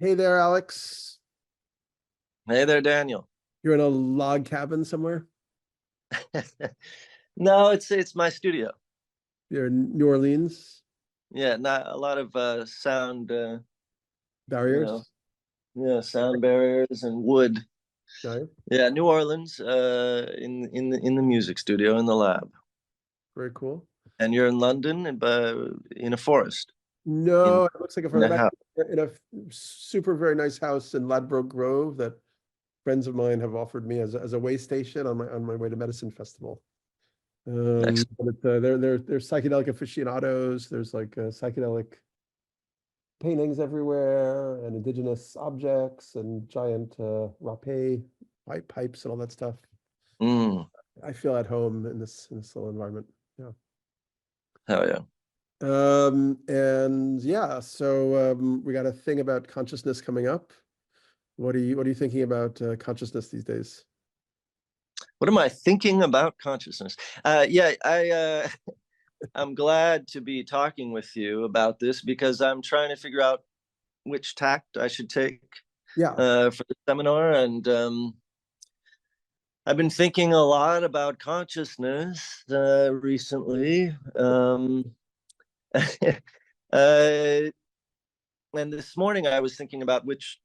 Hey there, Alex. Hey there, Daniel. You're in a log cabin somewhere? No, it's my studio. You're in New Orleans? Yeah, not a lot of sound, you know, Barriers? yeah, sound barriers and wood. No? Yeah, New Orleans, in the music studio in the lab. Very cool. And you're in London, in a forest, in No, it looks like in a I'm house. actually in a super very nice house in Ladbroke Grove that friends of mine have offered me as a way station on my way to Medicine Festival. Excellent. But they're psychedelic aficionados. There's like psychedelic paintings everywhere and indigenous objects and giant rapé pipes and all that stuff. Mm, I feel at home in this little environment. Yeah. hell yeah. And yeah, so we got a thing about consciousness coming up. What are you thinking about consciousness these days? What am I thinking about consciousness? Yeah, I'm glad to be talking with you about this because I'm trying to figure out which tact I should take Yeah. for the seminar, and I've been thinking a lot about consciousness recently. uh, and this morning I was thinking about which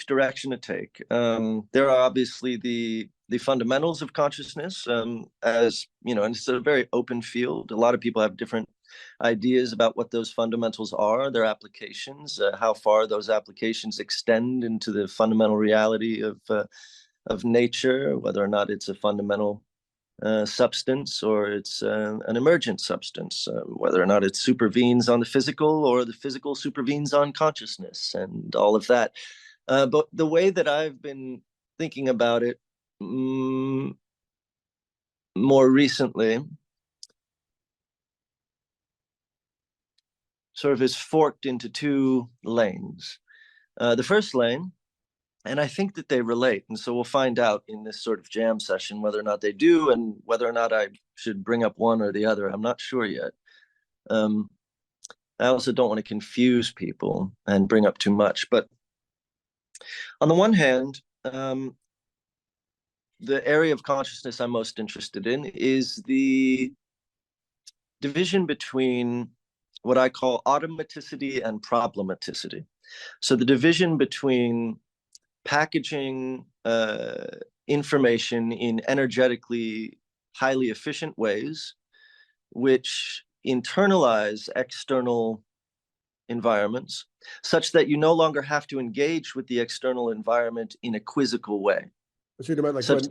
direction to take. There are obviously the fundamentals of consciousness, as you know, and it's a very open field. A lot of people have different ideas about what those fundamentals are, their applications, how far those applications extend into the fundamental reality of nature, whether or not it's a fundamental substance or it's an emergent substance, whether or not it supervenes on the physical or the physical supervenes on consciousness and all of that. But the way that I've been thinking about it more recently sort of is forked into two lanes. The first lane, and I think that they relate. And so we'll find out in this sort of jam session whether or not they do and whether or not I should bring up one or the other. I'm not sure yet. Um, I also don't want to confuse people and bring up too much. But on the one hand, the area of consciousness I'm most interested in is the division between what I call automaticity and problematicity. So the division between packaging information in energetically highly efficient ways, which internalize external environments such that you no longer have to engage with the external environment in a quizzical way. So you're talking about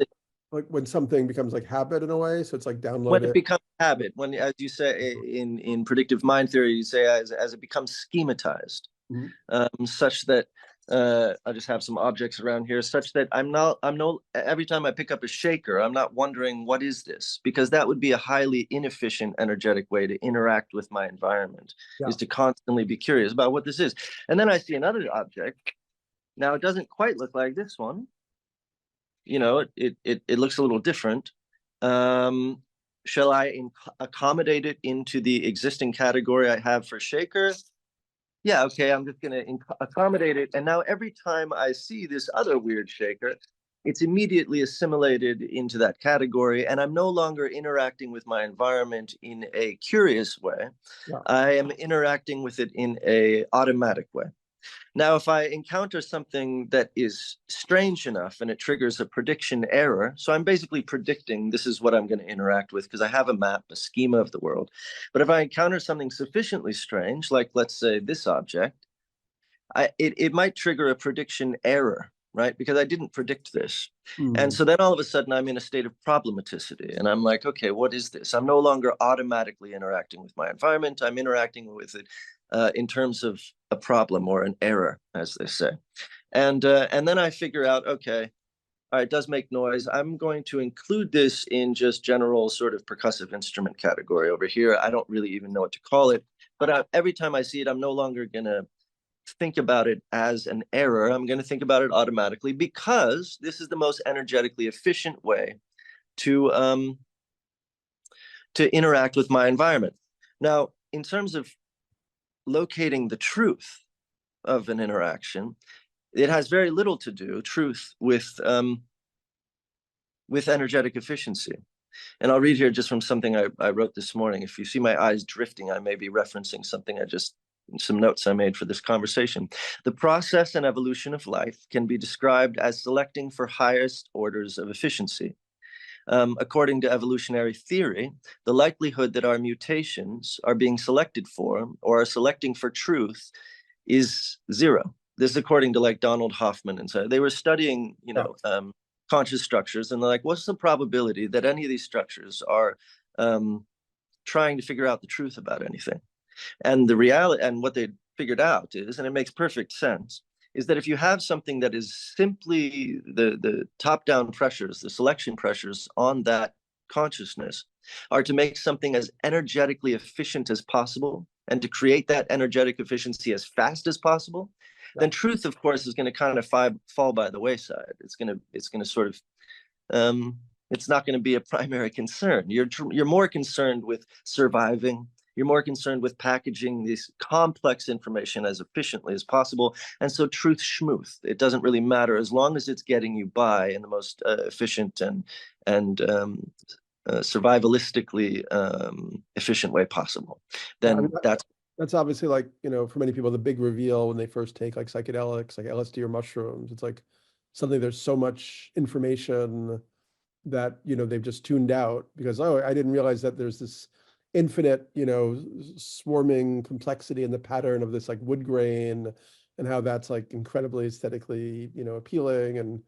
like when something becomes like habit in a way, so it's like When it downloaded. becomes habit, when, as you say in predictive mind theory, you say as it becomes schematized, Mhm. such that I just have some objects around here, such that I'm no every time I pick up a shaker, I'm not wondering what is this, because that would be a highly inefficient energetic way to interact with my environment, Yeah. is to constantly be curious about what this is. And then I see another object. Now it doesn't quite look like this one. You know, it looks a little different. Um, shall I accommodate it into the existing category I have for shaker? Yeah, okay, I'm just going to accommodate it. And now every time I see this other weird shaker, it's immediately assimilated into that category. And I'm no longer interacting with my environment in a curious way. Yeah. I am interacting with it in a automatic way. Now, if I encounter something that is strange enough and it triggers a prediction error, so I'm basically predicting this is what I'm going to interact with because I have a map, a schema of the world. But if I encounter something sufficiently strange, like let's say this object, it might trigger a prediction error, right? Because I didn't predict this. And Mm. so then all of a sudden I'm in a state of problematicity. And I'm like, okay, what is this? I'm no longer automatically interacting with my environment. I'm interacting with it in terms of a problem or an error, as they say. And then I figure out, okay, all right, it does make noise. I'm going to include this in just general sort of percussive instrument category over here. I don't really even know what to call it. But every time I see it, I'm no longer going to think about it as an error. I'm going to think about it automatically because this is the most energetically efficient way to interact with my environment. Now, in terms of locating the truth, of an interaction, it has very little to do, truth, with energetic efficiency. And I'll read here just from something I wrote this morning. If you see my eyes drifting, I may be referencing some notes I made for this conversation. The process and evolution of life can be described as selecting for highest orders of efficiency. According to evolutionary theory, the likelihood that our mutations are being selected for or are selecting for truth is zero. This is according to like Donald Hoffman, and so they were studying, conscious structures, and they're like, what's the probability that any of these structures are trying to figure out the truth about anything? And the reality, and what they figured out is, and it makes perfect sense, is that if you have something that is simply the top-down pressures, the selection pressures on that consciousness are to make something as energetically efficient as possible and to create that energetic efficiency as fast as possible, then truth, of course, is going to kind of fall by the wayside. It's going to sort of, it's not going to be a primary concern. You're more concerned with surviving. You're more concerned with packaging this complex information as efficiently as possible. And so truth schmooth, it doesn't really matter as long as it's getting you by in the most efficient and survivalistically efficient way possible. Then that's obviously, like, for many people, the big reveal when they first take like psychedelics, like LSD or mushrooms. It's like suddenly there's so much information that, they've just tuned out because, oh, I didn't realize that there's this infinite, swarming complexity in the pattern of this like wood grain, and how that's like incredibly aesthetically, appealing, and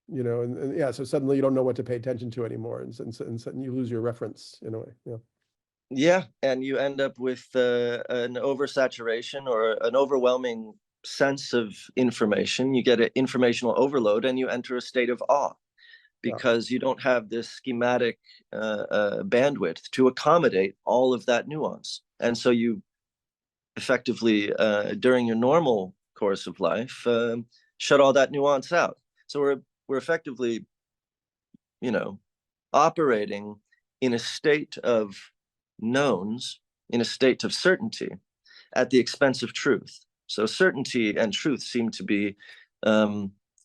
yeah, so suddenly you don't know what to pay attention to anymore, and you lose your reference in a way. Yeah, and you end up with an oversaturation or an overwhelming sense of information. You get an informational overload, and you enter a state of awe because you don't have this schematic bandwidth to accommodate all of that nuance. And so you effectively, during your normal course of life, shut all that nuance out. So we're effectively, operating in a state of knowns, in a state of certainty, at the expense of truth. So certainty and truth seem to be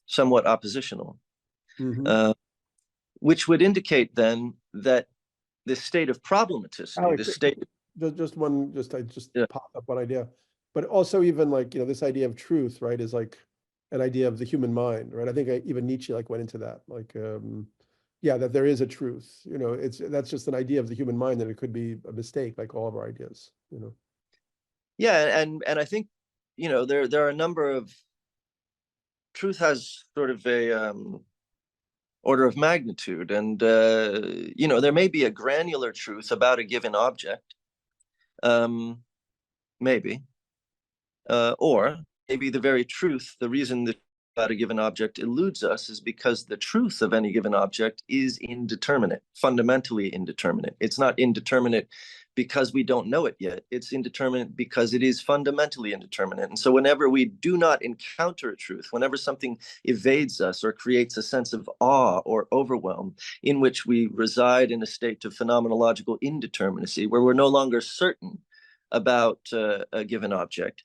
somewhat oppositional, which would indicate then that this state of problematicity, Alex, this state. I just popped up one idea, but also even like, this idea of truth, right, is like an idea of the human mind, right? I think even Nietzsche like went into that, like, that there is a truth, that's just an idea of the human mind, that it could be a mistake, like all of our ideas, Yeah, and I think, there are a number of, truth has sort of a order of magnitude, and there may be a granular truth about a given object, maybe, or maybe the very truth, the reason that about a given object eludes us is because the truth of any given object is indeterminate, fundamentally indeterminate. It's not indeterminate because we don't know it yet. It's indeterminate because it is fundamentally indeterminate. And so whenever we do not encounter a truth, whenever something evades us or creates a sense of awe or overwhelm, in which we reside in a state of phenomenological indeterminacy, where we're no longer certain about a given object,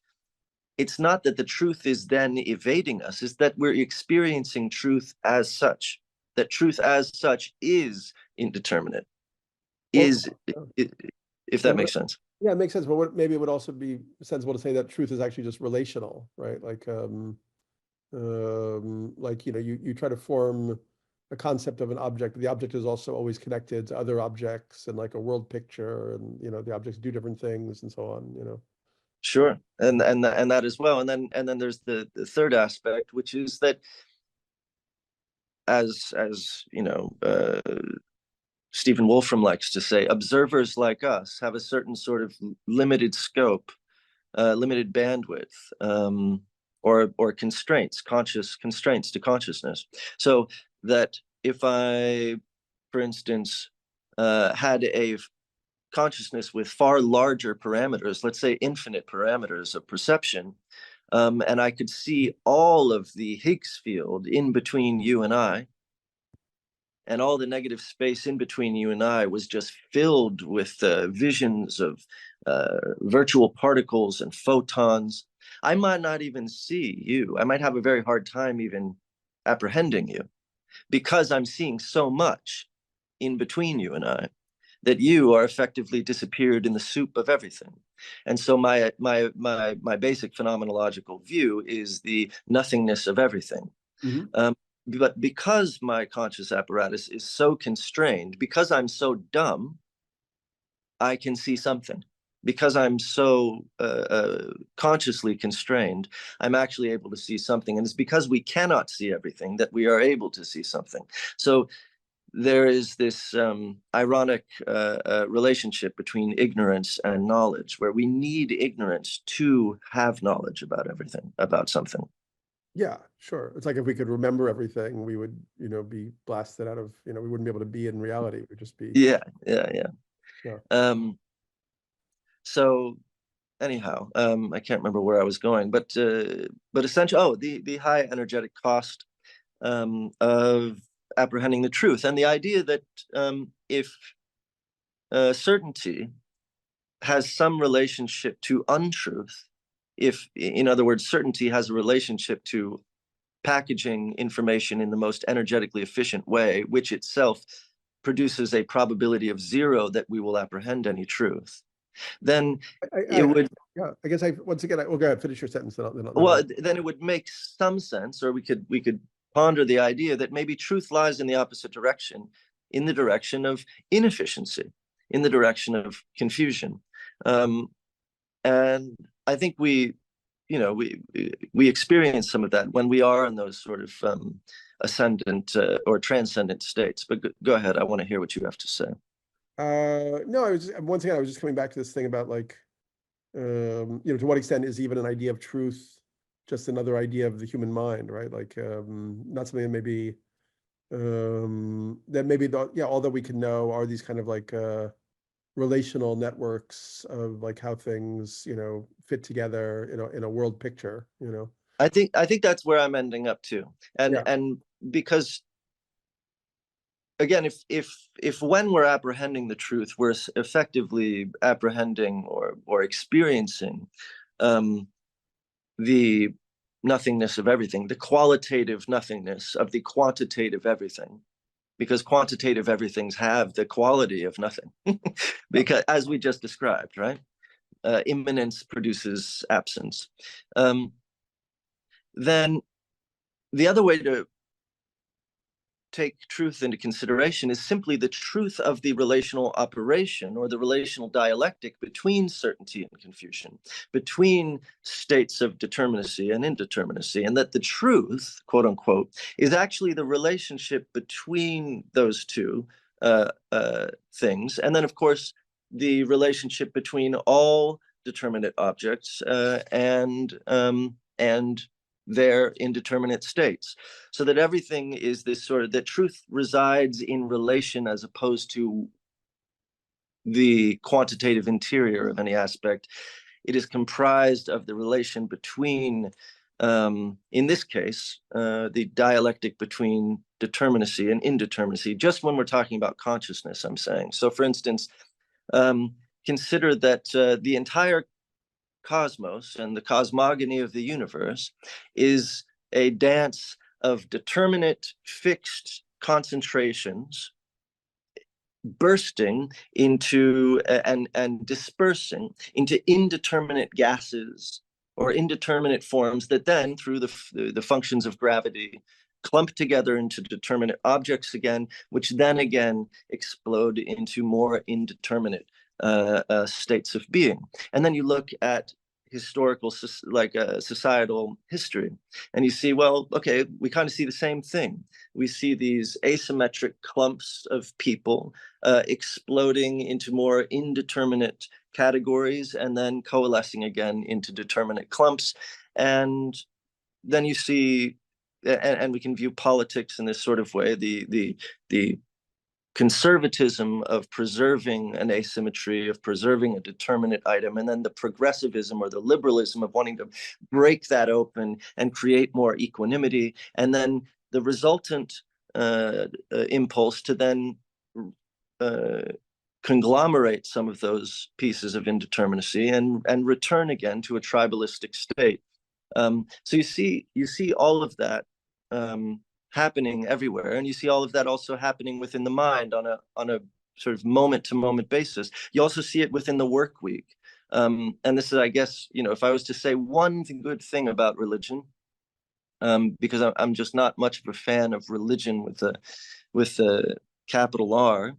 it's not that the truth is then evading us, it's that we're experiencing truth as such, that truth as such is indeterminate, if that makes sense. Yeah, it makes sense. But maybe it would also be sensible to say that truth is actually just relational, right? Like, you try to form a concept of an object, but the object is also always connected to other objects and like a world picture, and, the objects do different things and so on, Sure, and that as well, and then there's the third aspect, which is that as Stephen Wolfram likes to say, observers like us have a certain sort of limited scope, limited bandwidth, or constraints, conscious constraints to consciousness. So that if I, for instance, had a consciousness with far larger parameters, let's say infinite parameters of perception, and I could see all of the Higgs field in between you and I, and all the negative space in between you and I was just filled with visions of virtual particles and photons, I might not even see you. I might have a very hard time even apprehending you, because I'm seeing so much in between you and I, that you are effectively disappeared in the soup of everything. And so my basic phenomenological view is the nothingness of everything. Mm-hmm. But because my conscious apparatus is so constrained, because I'm so dumb, I can see something. Because I'm so consciously constrained, I'm actually able to see something. And it's because we cannot see everything that we are able to see something. So there is this ironic relationship between ignorance and knowledge, where we need ignorance to have knowledge about everything, about something. Yeah, sure. It's like if we could remember everything, we would, be blasted out of, we wouldn't be able to be in reality. We'd just be. Yeah. Yeah. So anyhow, I can't remember where I was going, but essentially, the high energetic cost of apprehending the truth, and the idea that if certainty has some relationship to untruth, if, in other words, certainty has a relationship to packaging information in the most energetically efficient way, which itself produces a probability of 0 that we will apprehend any truth, then it would. Yeah, I guess once again, well, go ahead, finish your sentence. Then it would make some sense, or we could ponder the idea that maybe truth lies in the opposite direction, in the direction of inefficiency, in the direction of confusion. And I think we experience some of that when we are in those sort of ascendant or transcendent states. But go ahead. I want to hear what you have to say. No, once again, I was just coming back to this thing about like, to what extent is even an idea of truth just another idea of the human mind, right? Like, not something that maybe, all that we can know are these kind of like relational networks of like how things, fit together, in a world picture, I think that's where I'm ending up too. And because again, if when we're apprehending the truth, we're effectively apprehending or experiencing the nothingness of everything, the qualitative nothingness of the quantitative everything, because quantitative everythings have the quality of nothing, because as we just described, right? Immanence produces absence. Then the other way to take truth into consideration is simply the truth of the relational operation, or the relational dialectic between certainty and confusion, between states of determinacy and indeterminacy, and that the truth, quote unquote, is actually the relationship between those two things. And then, of course, the relationship between all determinate objects and their indeterminate states, so that everything is this sort of, that truth resides in relation as opposed to the quantitative interior of any aspect. It is comprised of the relation between, in this case, the dialectic between determinacy and indeterminacy, just when we're talking about consciousness, I'm saying. So for instance, consider that the entire cosmos and the cosmogony of the universe is a dance of determinate fixed concentrations bursting into and dispersing into indeterminate gases or indeterminate forms that then, through the functions of gravity, clump together into determinate objects again, which then again explode into more indeterminate states of being. And then you look at historical, like societal history, and you see, well, okay, we kind of see the same thing. We see these asymmetric clumps of people exploding into more indeterminate categories and then coalescing again into determinate clumps. And then you see, and we can view politics in this sort of way, the conservatism of preserving an asymmetry, of preserving a determinate item, and then the progressivism or the liberalism of wanting to break that open and create more equanimity, and then the resultant impulse to then conglomerate some of those pieces of indeterminacy and return again to a tribalistic state. So you see all of that happening everywhere, and you see all of that also happening within the mind on a sort of moment to moment basis. You also see it within the work week. And this is, I guess, if I was to say one good thing about religion, because I'm just not much of a fan of religion with the capital R,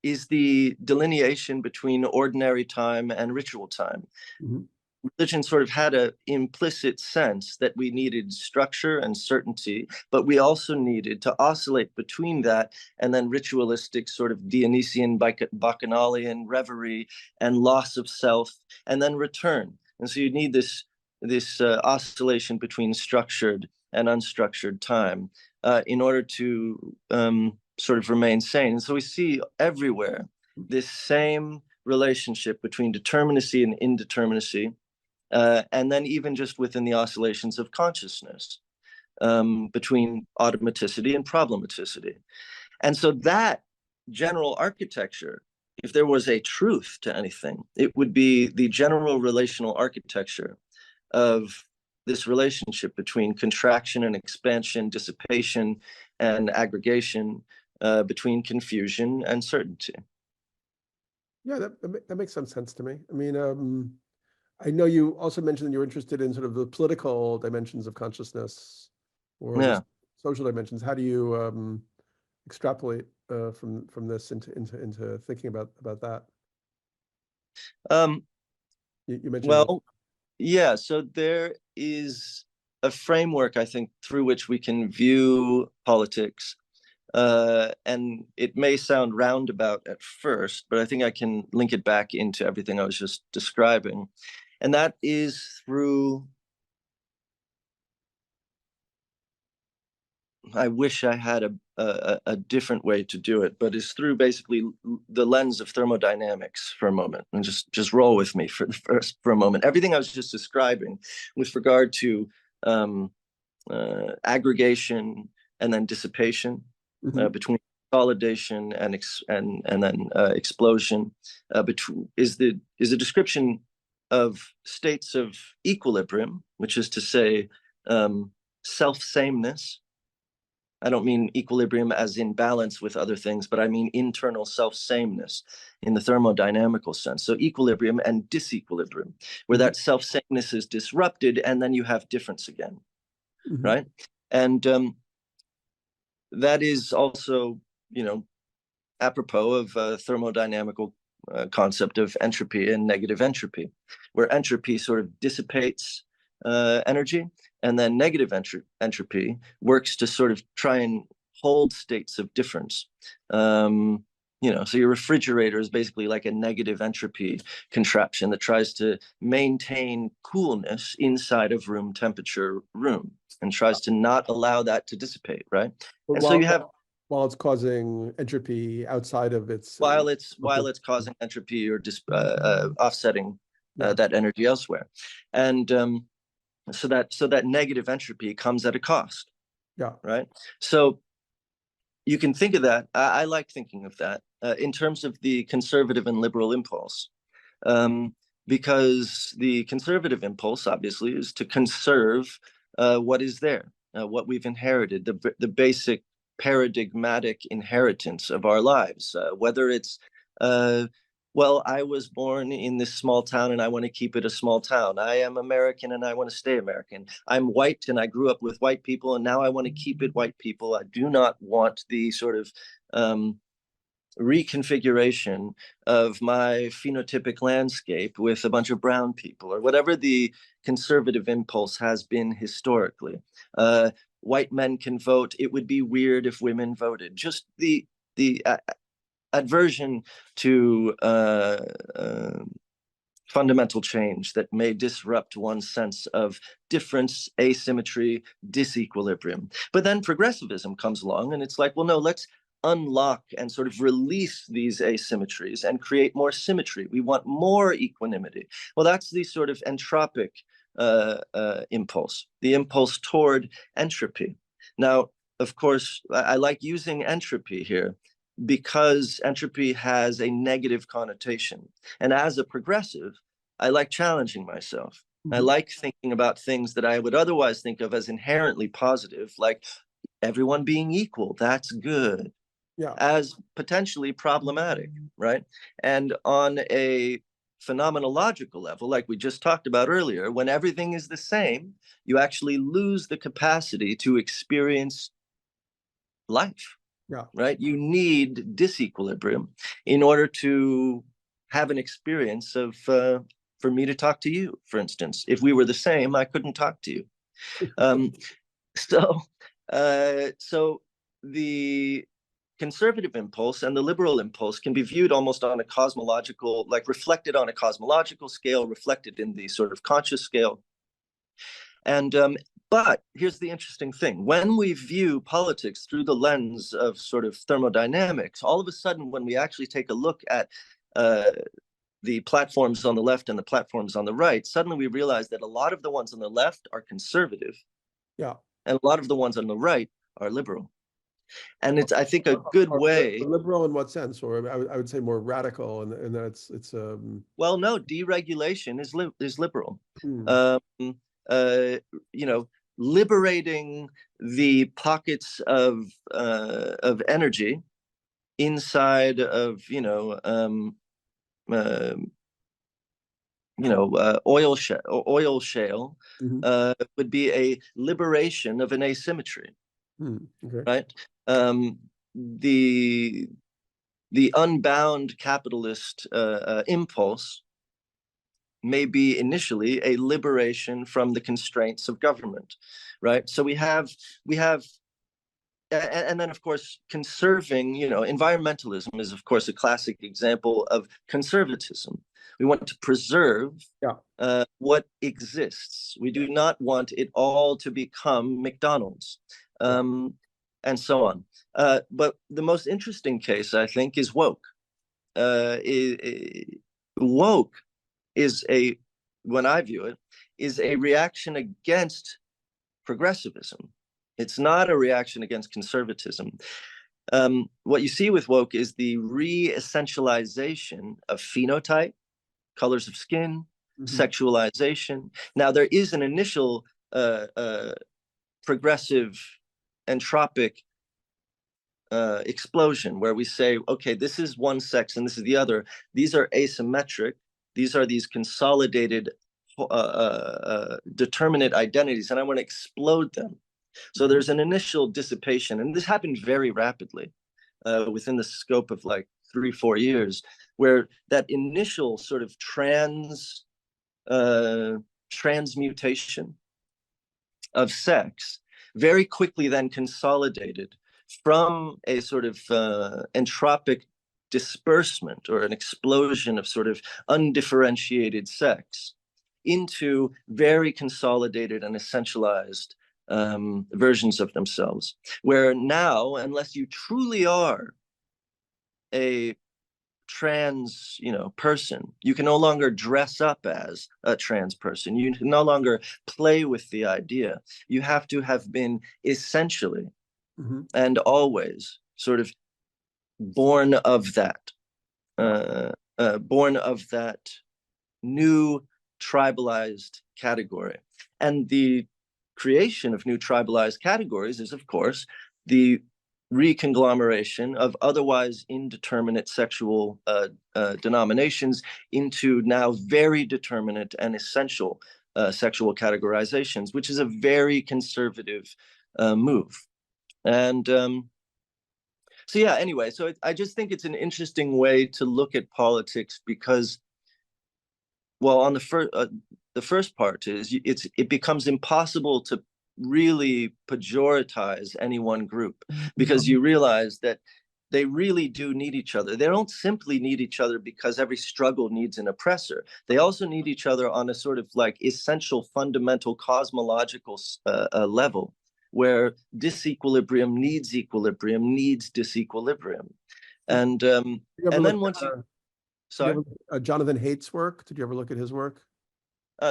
is the delineation between ordinary time and ritual time. Mm-hmm. Religion sort of had an implicit sense that we needed structure and certainty, but we also needed to oscillate between that and then ritualistic sort of Dionysian, bacchanalian reverie and loss of self, and then return. And so you need this oscillation between structured and unstructured time in order to sort of remain sane. And so we see everywhere this same relationship between determinacy and indeterminacy. And then even just within the oscillations of consciousness, between automaticity and problematicity. And so that general architecture, if there was a truth to anything, it would be the general relational architecture of this relationship between contraction and expansion, dissipation and aggregation, between confusion and certainty. Yeah, that makes some sense to me. I mean, I know you also mentioned that you're interested in sort of the political dimensions of consciousness or the social dimensions. How do you extrapolate from this into thinking about that? You mentioned well, yeah. So there is a framework, I think, through which we can view politics. And it may sound roundabout at first, but I think I can link it back into everything I was just describing. And that is through, I wish I had a different way to do it, but it's through basically the lens of thermodynamics for a moment, and just roll with me for a moment. Everything I was just describing with regard to aggregation and then dissipation, between consolidation and then explosion, is a description of states of equilibrium, which is to say self-sameness. I don't mean equilibrium as in balance with other things, but I mean internal self-sameness in the thermodynamical sense. So equilibrium and disequilibrium, where that self-sameness is disrupted and then you have difference again, right? And that is also, apropos of thermodynamical concept of entropy and negative entropy, where entropy sort of dissipates energy, and then negative entropy works to sort of try and hold states of difference. So your refrigerator is basically like a negative entropy contraption that tries to maintain coolness inside of room temperature room and tries to not allow that to dissipate, right? But and so you have, while it's causing entropy outside of its while it's causing entropy or offsetting that energy elsewhere, and so that negative entropy comes at a cost. Yeah. Right. So you can think of that. I like thinking of that in terms of the conservative and liberal impulse, because the conservative impulse obviously is to conserve what is there, what we've inherited, the basic paradigmatic inheritance of our lives, whether it's well, I was born in this small town and I want to keep it a small town. I am American and I want to stay American. I'm white and I grew up with white people and now I want to keep it white people. I do not want the sort of reconfiguration of my phenotypic landscape with a bunch of brown people, or whatever the conservative impulse has been historically. White men can vote. It would be weird if women voted. Just the aversion to fundamental change that may disrupt one's sense of difference, asymmetry, disequilibrium. But then progressivism comes along and it's like, well, no, let's unlock and sort of release these asymmetries and create more symmetry. We want more equanimity. Well, that's the sort of entropic impulse, the impulse toward entropy. Now, of course, I like using entropy here because entropy has a negative connotation. And as a progressive, I like challenging myself. I like thinking about things that I would otherwise think of as inherently positive, like everyone being equal, that's good, as potentially problematic, right? And on a phenomenological level, like we just talked about earlier, when everything is the same, you actually lose the capacity to experience life, right? You need disequilibrium in order to have an experience of, for me to talk to you, for instance. If we were the same, I couldn't talk to you. So the conservative impulse and the liberal impulse can be viewed almost on a cosmological, like reflected on a cosmological scale, reflected in the sort of conscious scale. And but here's the interesting thing. When we view politics through the lens of sort of thermodynamics, all of a sudden, when we actually take a look at the platforms on the left and the platforms on the right, suddenly we realize that a lot of the ones on the left are conservative. And a lot of the ones on the right are liberal. And it's, I think, a good way. Liberal in what sense? Or I would say more radical, and that's well, no, deregulation is liberal. You know, liberating the pockets of energy inside of oil shale would be a liberation of an asymmetry, right? The unbound capitalist impulse may be initially a liberation from the constraints of government, right? So we have, and then of course conserving, environmentalism is of course a classic example of conservatism. We want to preserve what exists. We do not want it all to become McDonald's, and so on. But the most interesting case, I think, is woke. Woke is when I view it, is a reaction against progressivism. It's not a reaction against conservatism. What you see with woke is the re-essentialization of phenotype, colors of skin, sexualization. Now, there is an initial progressive entropic explosion where we say, okay, this is one sex and this is the other. These are asymmetric. These are these consolidated determinate identities, and I want to explode them. So there's an initial dissipation, and this happened very rapidly within the scope of like 3-4 years, where that initial sort of transmutation of sex very quickly then consolidated from a sort of entropic disbursement or an explosion of sort of undifferentiated sex into very consolidated and essentialized versions of themselves, where now, unless you truly are a trans person, you can no longer dress up as a trans person. You can no longer play with the idea. You have to have been essentially and always sort of born of that new tribalized category. And the creation of new tribalized categories is, of course, the reconglomeration of otherwise indeterminate sexual denominations into now very determinate and essential sexual categorizations, which is a very conservative move. And so yeah, anyway, so I just think it's an interesting way to look at politics because, well, on the first part is it becomes impossible to really pejoritize any one group, because you realize that they really do need each other. They don't simply need each other because every struggle needs an oppressor. They also need each other on a sort of like essential, fundamental, cosmological level, where disequilibrium needs equilibrium, needs disequilibrium. And then once you... Sorry? Jonathan Haidt's work? Did you ever look at his work?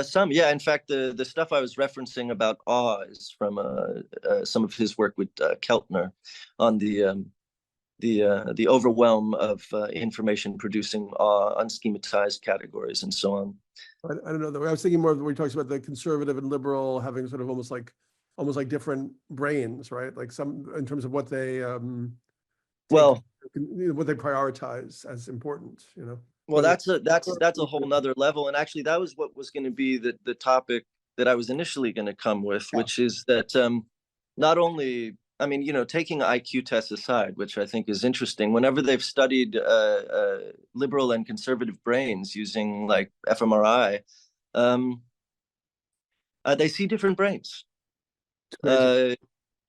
Some, yeah. In fact, the stuff I was referencing about awe is from some of his work with Keltner on the the overwhelm of information producing unschematized categories and so on. I don't know. I was thinking more of when he talks about the conservative and liberal having sort of almost like different brains, right? Like some in terms of what they Well, what they prioritize as important, you know. well, that's a whole nother level. And actually, that was what was going to be the topic that I was initially going to come with, which is that not only, I mean, you know, taking IQ tests aside, which I think is interesting, whenever they've studied liberal and conservative brains using like fMRI, they see different brains.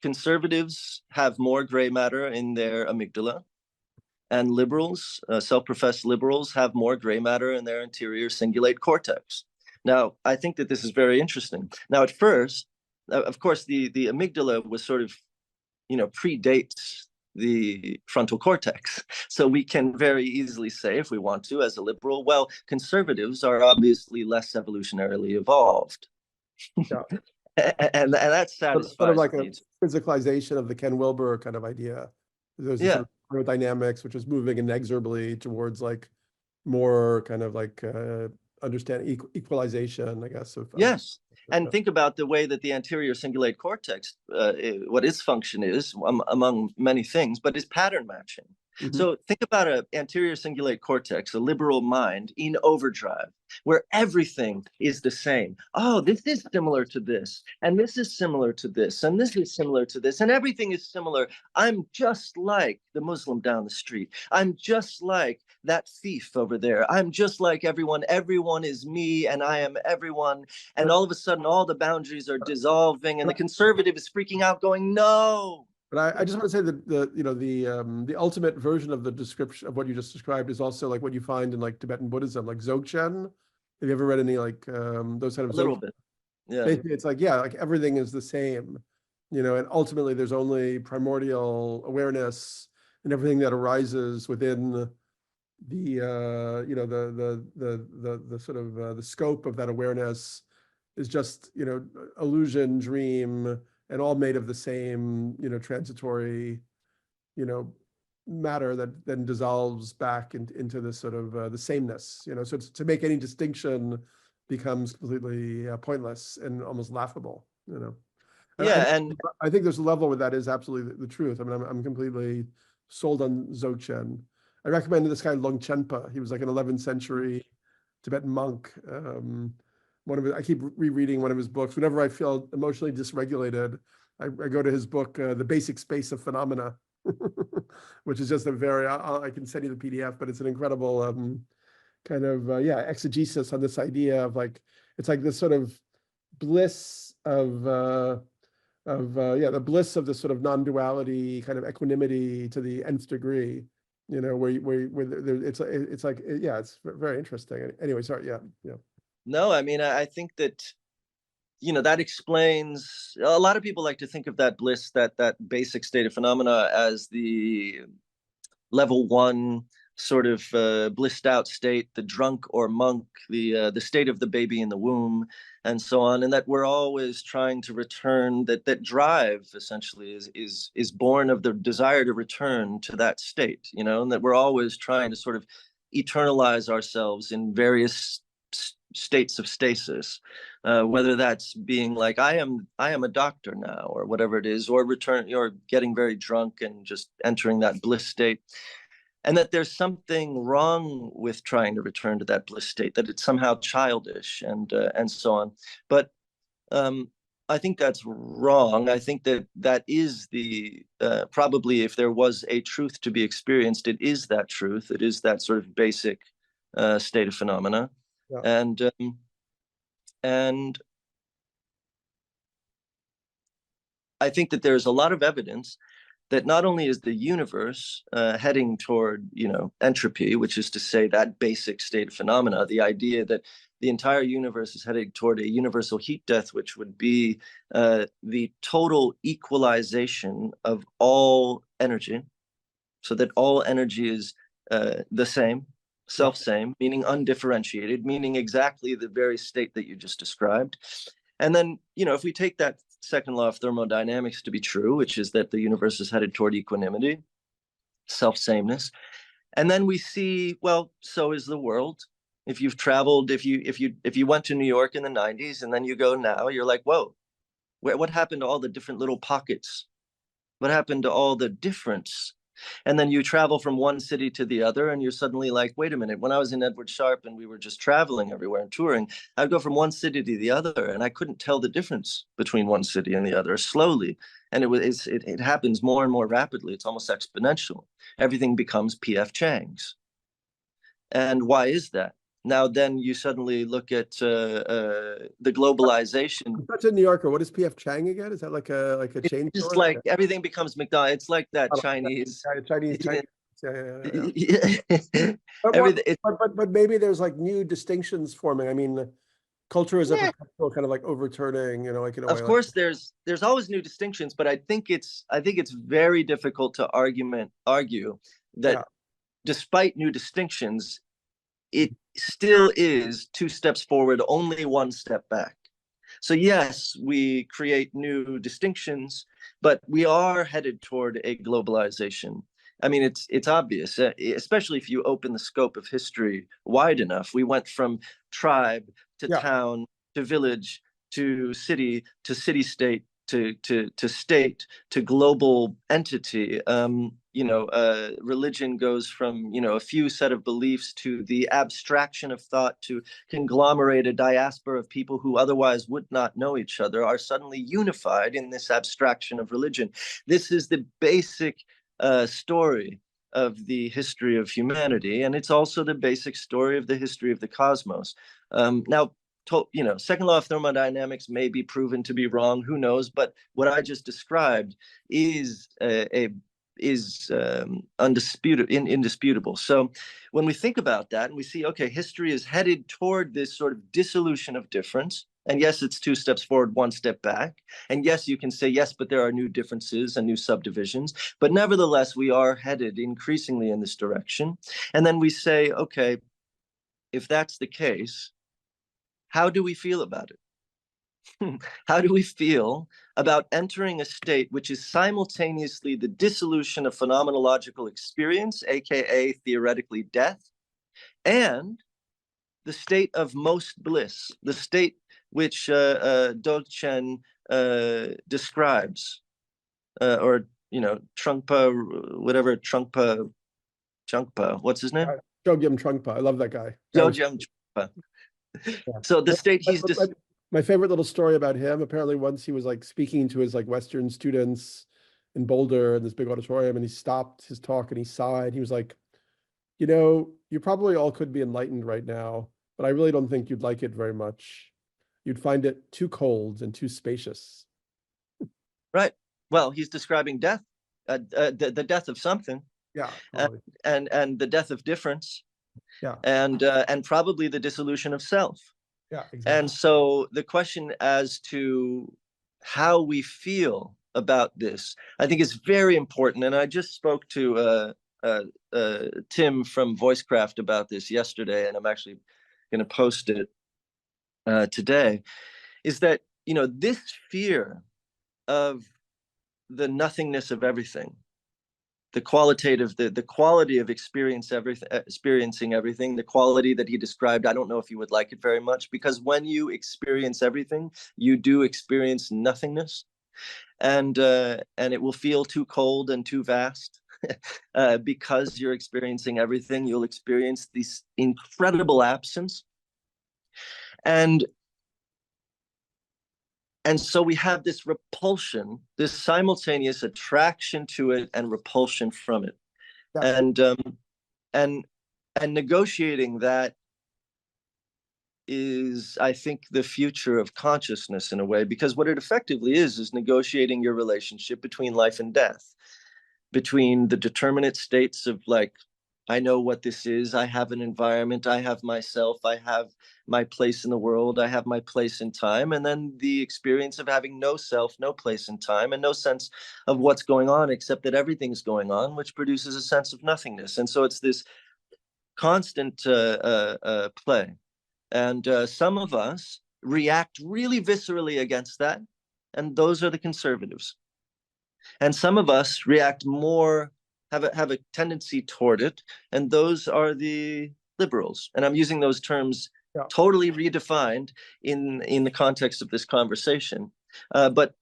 Conservatives have more gray matter in their amygdala, and liberals, self-professed liberals, have more gray matter in their anterior cingulate cortex. Now, I think that this is very interesting. Now, at first, of course, the amygdala was sort of, you know, predates the frontal cortex. So we can very easily say, if we want to, as a liberal, well, conservatives are obviously less evolutionarily evolved. Yeah. and that satisfies sort of like me. A physicalization of the Ken Wilber kind of idea. There's this sort of aerodynamics, which is moving inexorably towards like more kind of like understand equalization, I guess. Yes. And think about the way that the anterior cingulate cortex, what its function is, among many things, but is pattern matching. Mm-hmm. So think about an anterior cingulate cortex, a liberal mind in overdrive, where everything is the same. Oh, this is similar to this, and this is similar to this, and this is similar to this, and everything is similar. I'm just like the Muslim down the street. I'm just like that thief over there. I'm just like everyone. Everyone is me, and I am everyone. And all of a sudden, all the boundaries are dissolving, and the conservative is freaking out, going, no. But I just want to say that the ultimate version of the description of what you just described is also like what you find in like Tibetan Buddhism, like Dzogchen. Have you ever read any like those kind of a little bit? Yeah. Basically, it's like like everything is the same, you know, and ultimately there's only primordial awareness, and everything that arises within the you know the sort of the scope of that awareness is just, you know, illusion, dream, and all made of the same, you know, transitory, you know, matter that then dissolves back into this sort of the sameness, you know. So to make any distinction becomes completely pointless and almost laughable, you know. And I think there's a level where that is absolutely the truth. I mean, I'm completely sold on Dzogchen. I recommend this guy Longchenpa. He was like an 11th century Tibetan monk. I keep rereading one of his books. Whenever I feel emotionally dysregulated, I go to his book, The Basic Space of Phenomena, which is just a very, I can send you the PDF, but it's an incredible kind of, exegesis on this idea of like, it's like this sort of bliss of the bliss of this sort of non-duality kind of equanimity to the nth degree, you know, where it's like, it's very interesting. Anyway, sorry. Yeah. No, I mean, I think that, you know, that explains, a lot of people like to think of that bliss, that basic state of phenomena, as the level one sort of blissed out state, the drunk or monk, the state of the baby in the womb, and so on, and that we're always trying to return, that drive essentially is born of the desire to return to that state, you know, and that we're always trying to sort of eternalize ourselves in various states of stasis, whether that's being like, I am a doctor now, or whatever it is, or getting very drunk and just entering that bliss state. And that there's something wrong with trying to return to that bliss state, that it's somehow childish and so on. But I think that's wrong. I think that is the probably, if there was a truth to be experienced, it is that truth. It is that sort of basic state of phenomena. Yeah. And I think that there's a lot of evidence that not only is the universe heading toward, you know, entropy, which is to say that basic state of phenomena, the idea that the entire universe is heading toward a universal heat death, which would be the total equalization of all energy, so that all energy is the same, self-same, meaning undifferentiated, meaning exactly the very state that you just described. And then, you know, if we take that second law of thermodynamics to be true, which is that the universe is headed toward equanimity, self-sameness. And then we see, well, so is the world. If you've traveled, if you went to New York in the 90s and then you go now, you're like, whoa, what happened to all the different little pockets? What happened to all the difference? And then you travel from one city to the other, and you're suddenly like, wait a minute. When I was in Edward Sharpe and we were just traveling everywhere and touring, I'd go from one city to the other, and I couldn't tell the difference between one city and the other slowly. And it happens more and more rapidly. It's almost exponential. Everything becomes P.F. Chang's. And why is that? Now, then you suddenly look at the globalization. I'm such a New Yorker. What is P.F. Chang again? Is that like a chain It's store? like everything becomes McDonald's. It's like that Chinese. Chinese. Yeah. Everything. But maybe there's like new distinctions forming. I mean, culture is a perpetual kind of like overturning, like in a way. Of course, there's always new distinctions, but I think it's very difficult to argue that despite new distinctions, it still is two steps forward, only one step back. So yes, we create new distinctions, but we are headed toward a globalization. I mean, it's obvious, especially if you open the scope of history wide enough. We went from tribe to town to village to city-state to state to global entity. Religion goes from a few set of beliefs to the abstraction of thought to conglomerate a diaspora of people who otherwise would not know each other are suddenly unified in this abstraction of religion. This is the basic story of the history of humanity, and it's also the basic story of the history of the cosmos. Now, second law of thermodynamics may be proven to be wrong. Who knows? But what I just described is indisputable. So when we think about that and we see, okay, history is headed toward this sort of dissolution of difference. And yes, it's two steps forward, one step back. And yes, you can say, yes, but there are new differences and new subdivisions. But nevertheless, we are headed increasingly in this direction. And then we say, okay, if that's the case, how do we feel about it? How do we feel about entering a state which is simultaneously the dissolution of phenomenological experience, aka theoretically death, and the state of most bliss, the state which Dzogchen describes, or Trungpa, whatever Trungpa, what's his name? Chogyam Trungpa. I love that guy. Chogyam Trungpa. So the state he's just. My favorite little story about him, apparently once he was like speaking to his like Western students in Boulder in this big auditorium, and he stopped his talk and he sighed. He was like, you probably all could be enlightened right now, but I really don't think you'd like it very much. You'd find it too cold and too spacious. Right. Well, he's describing death, the death of something. Yeah. And the death of difference. Yeah. And probably the dissolution of self. Yeah, exactly. And so the question as to how we feel about this, I think is very important. And I just spoke to Tim from Voicecraft about this yesterday, and I'm actually going to post it today, is that, this fear of the nothingness of everything, the quality of experiencing everything, the quality that he described. I don't know if you would like it very much, because when you experience everything, you do experience nothingness, and it will feel too cold and too vast. Because you're experiencing everything, you'll experience this incredible absence, and so we have this repulsion, this simultaneous attraction to it and repulsion from it. Yeah. And negotiating that is, I think, the future of consciousness in a way, because what it effectively is negotiating your relationship between life and death, between the determinate states of like, I know what this is, I have an environment, I have myself, I have my place in the world, I have my place in time, and then the experience of having no self, no place in time, and no sense of what's going on except that everything's going on, which produces a sense of nothingness. And so it's this constant play. And some of us react really viscerally against that, and those are the conservatives. And some of us react more have a tendency toward it, and those are the liberals. And I'm using those terms totally redefined in the context of this conversation. But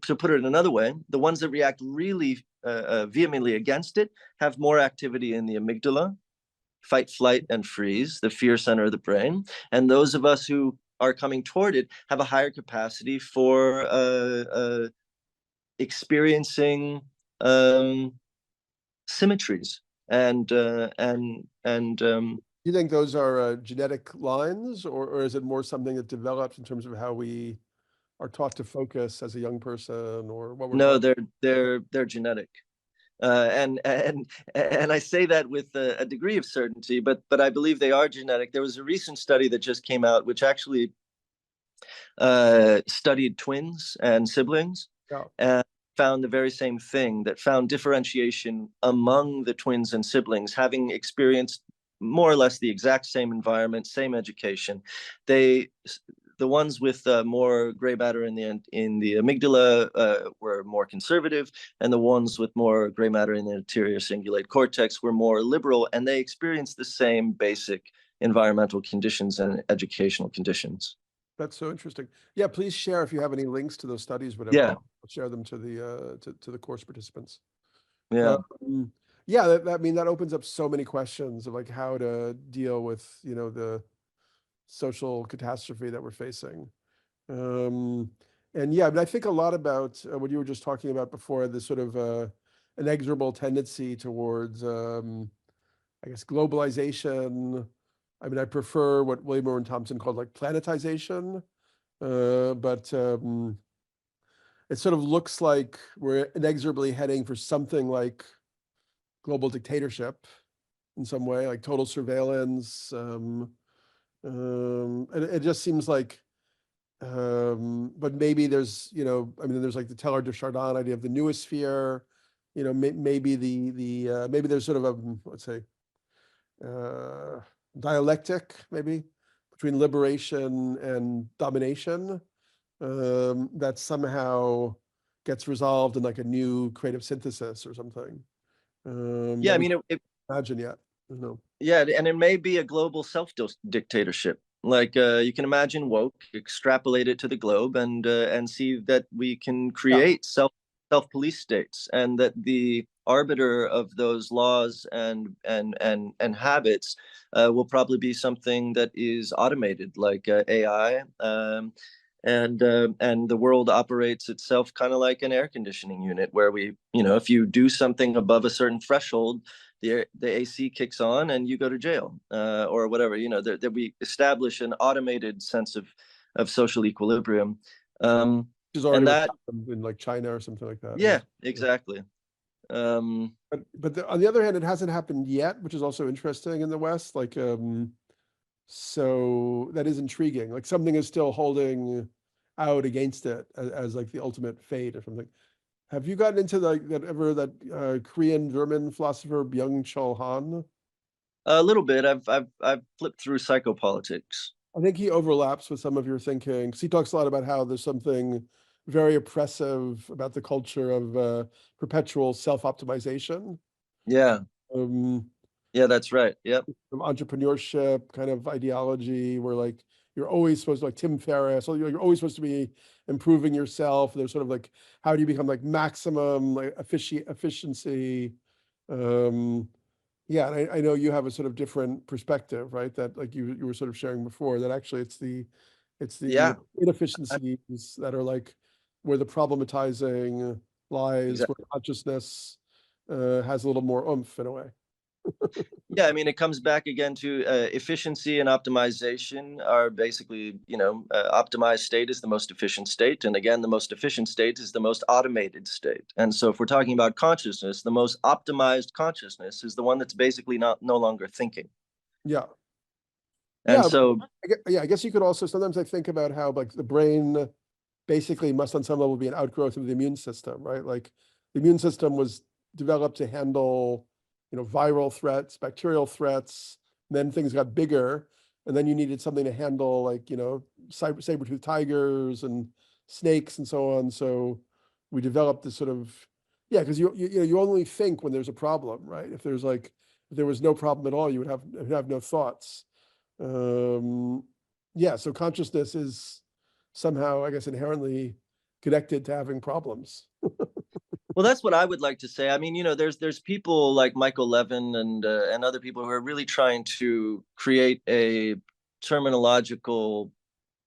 to put it another way, the ones that react really vehemently against it have more activity in the amygdala, fight, flight, and freeze, the fear center of the brain. And those of us who are coming toward it have a higher capacity for experiencing symmetries and you think those are genetic lines, or is it more something that develops in terms of how we are taught to focus as a young person, or what we're no, taught? they're genetic. And I say that with a degree of certainty, but I believe they are genetic. There was a recent study that just came out, which actually studied twins and siblings, and found the very same thing, that found differentiation among the twins and siblings having experienced more or less the exact same environment, same education. The ones with more gray matter in the amygdala were more conservative, and the ones with more gray matter in the anterior cingulate cortex were more liberal, and they experienced the same basic environmental conditions and educational conditions. That's so interesting. Yeah, please share if you have any links to those studies, whatever. Yeah. I'll share them to the to the course participants. Yeah. Yeah, that opens up so many questions of like how to deal with, the social catastrophe that we're facing. And yeah, but I think a lot about what you were just talking about before, this sort of inexorable tendency towards, I guess, globalization. I mean, I prefer what William Owen Thompson called like planetization, but it sort of looks like we're inexorably heading for something like global dictatorship in some way, like total surveillance. And it just seems like, but maybe there's, there's like the Teilhard de Chardin idea of the noosphere, maybe maybe there's sort of a, let's say, dialectic maybe between liberation and domination, that somehow gets resolved in like a new creative synthesis or something. Yeah, I mean, imagine yet. No. Yeah, and it may be a global self-dictatorship. Like you can imagine woke, extrapolate it to the globe, and see that we can create self-police states, and that the arbiter of those laws and habits will probably be something that is automated, like AI. And the world operates itself kind of like an air conditioning unit, where if you do something above a certain threshold, the AC kicks on and you go to jail, or whatever. That we establish an automated sense of social equilibrium. Which is already and that in like China or something like that. Yeah, exactly. But on the other hand, it hasn't happened yet, which is also interesting in the West. Like, so that is intriguing. Like something is still holding out against it as like the ultimate fate or something. Have you gotten into that Korean German philosopher Byung-Chul Han? A little bit. I've flipped through Psychopolitics. I think he overlaps with some of your thinking. 'Cause he talks a lot about how there's something very oppressive about the culture of perpetual self-optimization. Yeah. Yeah, that's right. Yep. Entrepreneurship kind of ideology where like you're always supposed to, like Tim Ferriss, so you're always supposed to be improving yourself. There's sort of like, how do you become like maximum like efficiency? Yeah, and I know you have a sort of different perspective, right? That like you were sort of sharing before, that actually it's the Yeah. inefficiencies that are like where the problematizing lies, Exactly. where consciousness has a little more oomph in a way. Yeah, I mean, it comes back again to efficiency and optimization are basically, optimized state is the most efficient state. And again, the most efficient state is the most automated state. And so if we're talking about consciousness, the most optimized consciousness is the one that's basically no longer thinking. Yeah. And yeah, so, I guess you could also, sometimes I think about how like the brain basically must on some level be an outgrowth of the immune system, right? Like the immune system was developed to handle, viral threats, bacterial threats, then things got bigger, and then you needed something to handle like, saber-toothed tigers and snakes and so on. So we developed this sort of Yeah, because you only think when there's a problem, right? If there's like, if there was no problem at all, you would have no thoughts. Um, yeah, so consciousness is somehow, I guess, inherently connected to having problems. Well, that's what I would like to say. I mean, there's people like Michael Levin and other people who are really trying to create a terminological,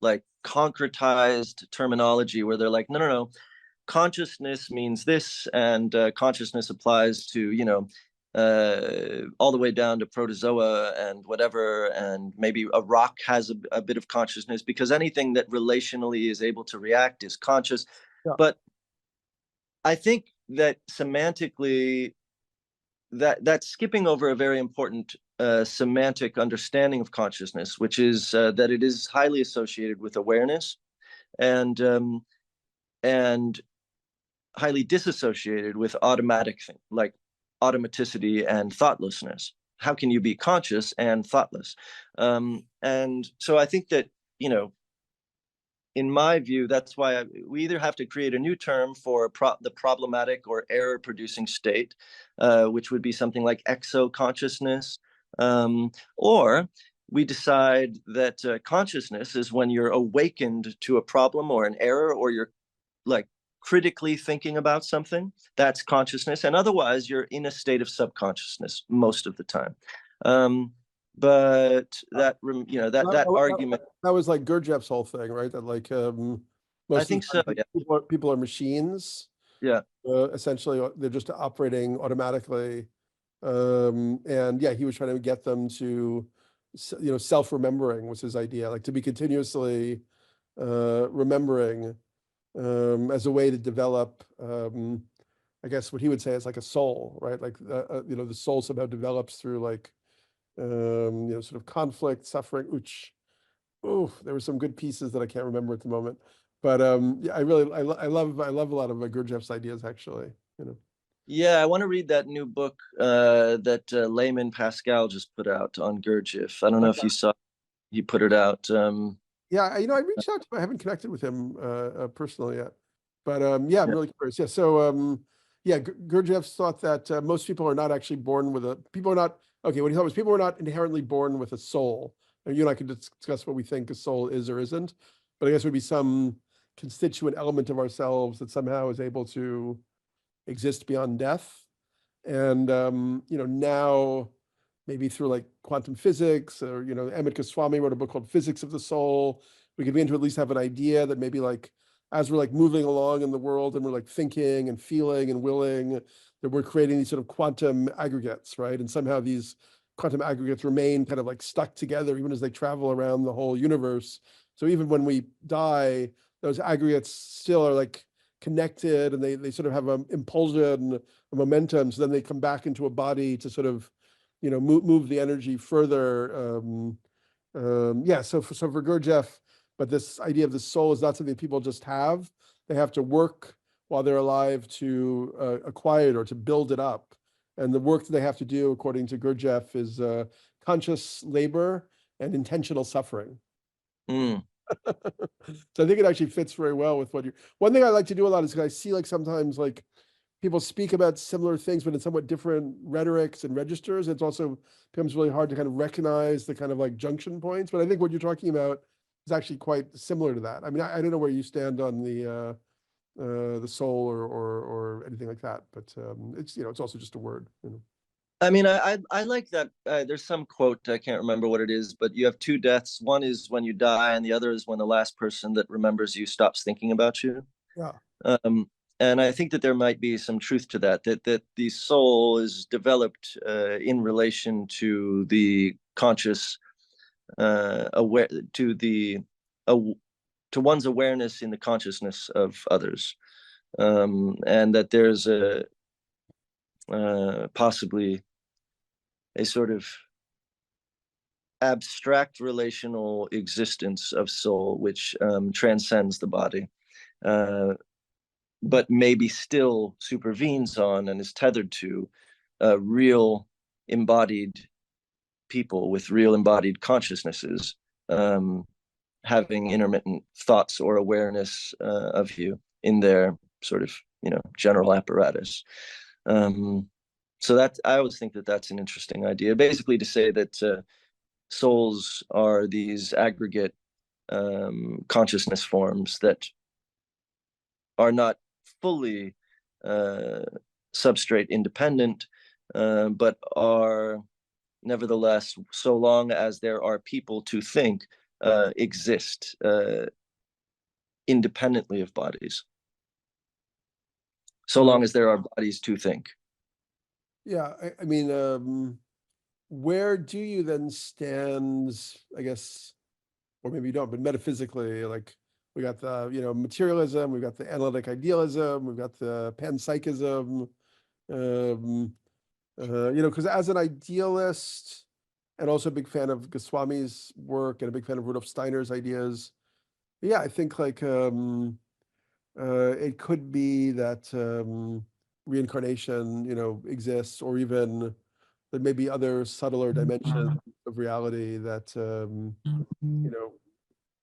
like concretized terminology where they're like, no, no, no, consciousness means this, and consciousness applies to, all the way down to protozoa and whatever, and maybe a rock has a bit of consciousness because anything that relationally is able to react is conscious. Yeah. But I think that semantically, that's skipping over a very important semantic understanding of consciousness, which is that it is highly associated with awareness, and and highly disassociated with automatic thing, like automaticity and thoughtlessness. How can you be conscious and thoughtless? And so I think that, in my view, that's why we either have to create a new term for the problematic or error-producing state, which would be something like exo-consciousness, or we decide that consciousness is when you're awakened to a problem or an error, or you're like critically thinking about something. That's consciousness, and otherwise you're in a state of subconsciousness most of the time. But that argument, That was like Gurdjieff's whole thing, right? That like I most of think the so. time Yeah, people are machines. yeah. Essentially, they're just operating automatically. And yeah, he was trying to get them to, self-remembering was his idea, like to be continuously remembering as a way to develop, I guess what he would say is like a soul, right? Like, the soul somehow develops through like, sort of conflict, suffering, which, oh, there were some good pieces that I can't remember at the moment. But yeah, I love a lot of Gurdjieff's ideas, actually, Yeah, I want to read that new book that Layman Pascal just put out on Gurdjieff. I don't know if you saw, he put it out. Yeah, I reached out to him. I haven't connected with him personally yet, but yeah, I'm Yeah. really curious. Yeah, so yeah, Gurdjieff thought that most people are not actually born with a. People are not okay. What he thought was people are not inherently born with a soul. And you and I could discuss what we think a soul is or isn't, but I guess it would be some constituent element of ourselves that somehow is able to exist beyond death. And now maybe through like quantum physics, or Amit Goswami wrote a book called Physics of the Soul. We could begin to at least have an idea that maybe like as we're like moving along in the world and we're like thinking and feeling and willing, that we're creating these sort of quantum aggregates, right? And somehow these quantum aggregates remain kind of like stuck together even as they travel around the whole universe. So even when we die, those aggregates still are like connected, and they sort of have an impulsion, a momentum, so then they come back into a body to sort of move the energy further. Yeah, so for Gurdjieff, but this idea of the soul is not something people just have. They have to work while they're alive to acquire it or to build it up. And the work that they have to do, according to Gurdjieff, is conscious labor and intentional suffering. Mm. So I think it actually fits very well with what you're. One thing I like to do a lot is because I see like sometimes like people speak about similar things, but in somewhat different rhetorics and registers. It's also becomes really hard to kind of recognize the kind of like junction points. But I think what you're talking about is actually quite similar to that. I mean, I don't know where you stand on the soul or anything like that, but it's it's also just a word. I mean, I like that. There's some quote, I can't remember what it is, but you have two deaths. One is when you die, and the other is when the last person that remembers you stops thinking about you. Yeah. And I think that there might be some truth to that. That the soul is developed in relation to the conscious, aware to the uh, to one's awareness in the consciousness of others, and that there's a possibly a sort of abstract relational existence of soul which transcends the body, but maybe still supervenes on and is tethered to real embodied people with real embodied consciousnesses, having intermittent thoughts or awareness of you in their sort of general apparatus. So that I always think that that's an interesting idea, basically to say that souls are these aggregate consciousness forms that are not fully substrate independent, but are nevertheless, so long as there are people to think, exist independently of bodies. So long as there are bodies to think. Yeah, I mean, where do you then stand, I guess, or maybe you don't, but metaphysically, like we got the, materialism, we've got the analytic idealism, we've got the panpsychism, because as an idealist and also a big fan of Goswami's work and a big fan of Rudolf Steiner's ideas, yeah, I think like it could be that reincarnation, exists, or even there may be other subtler dimensions of reality that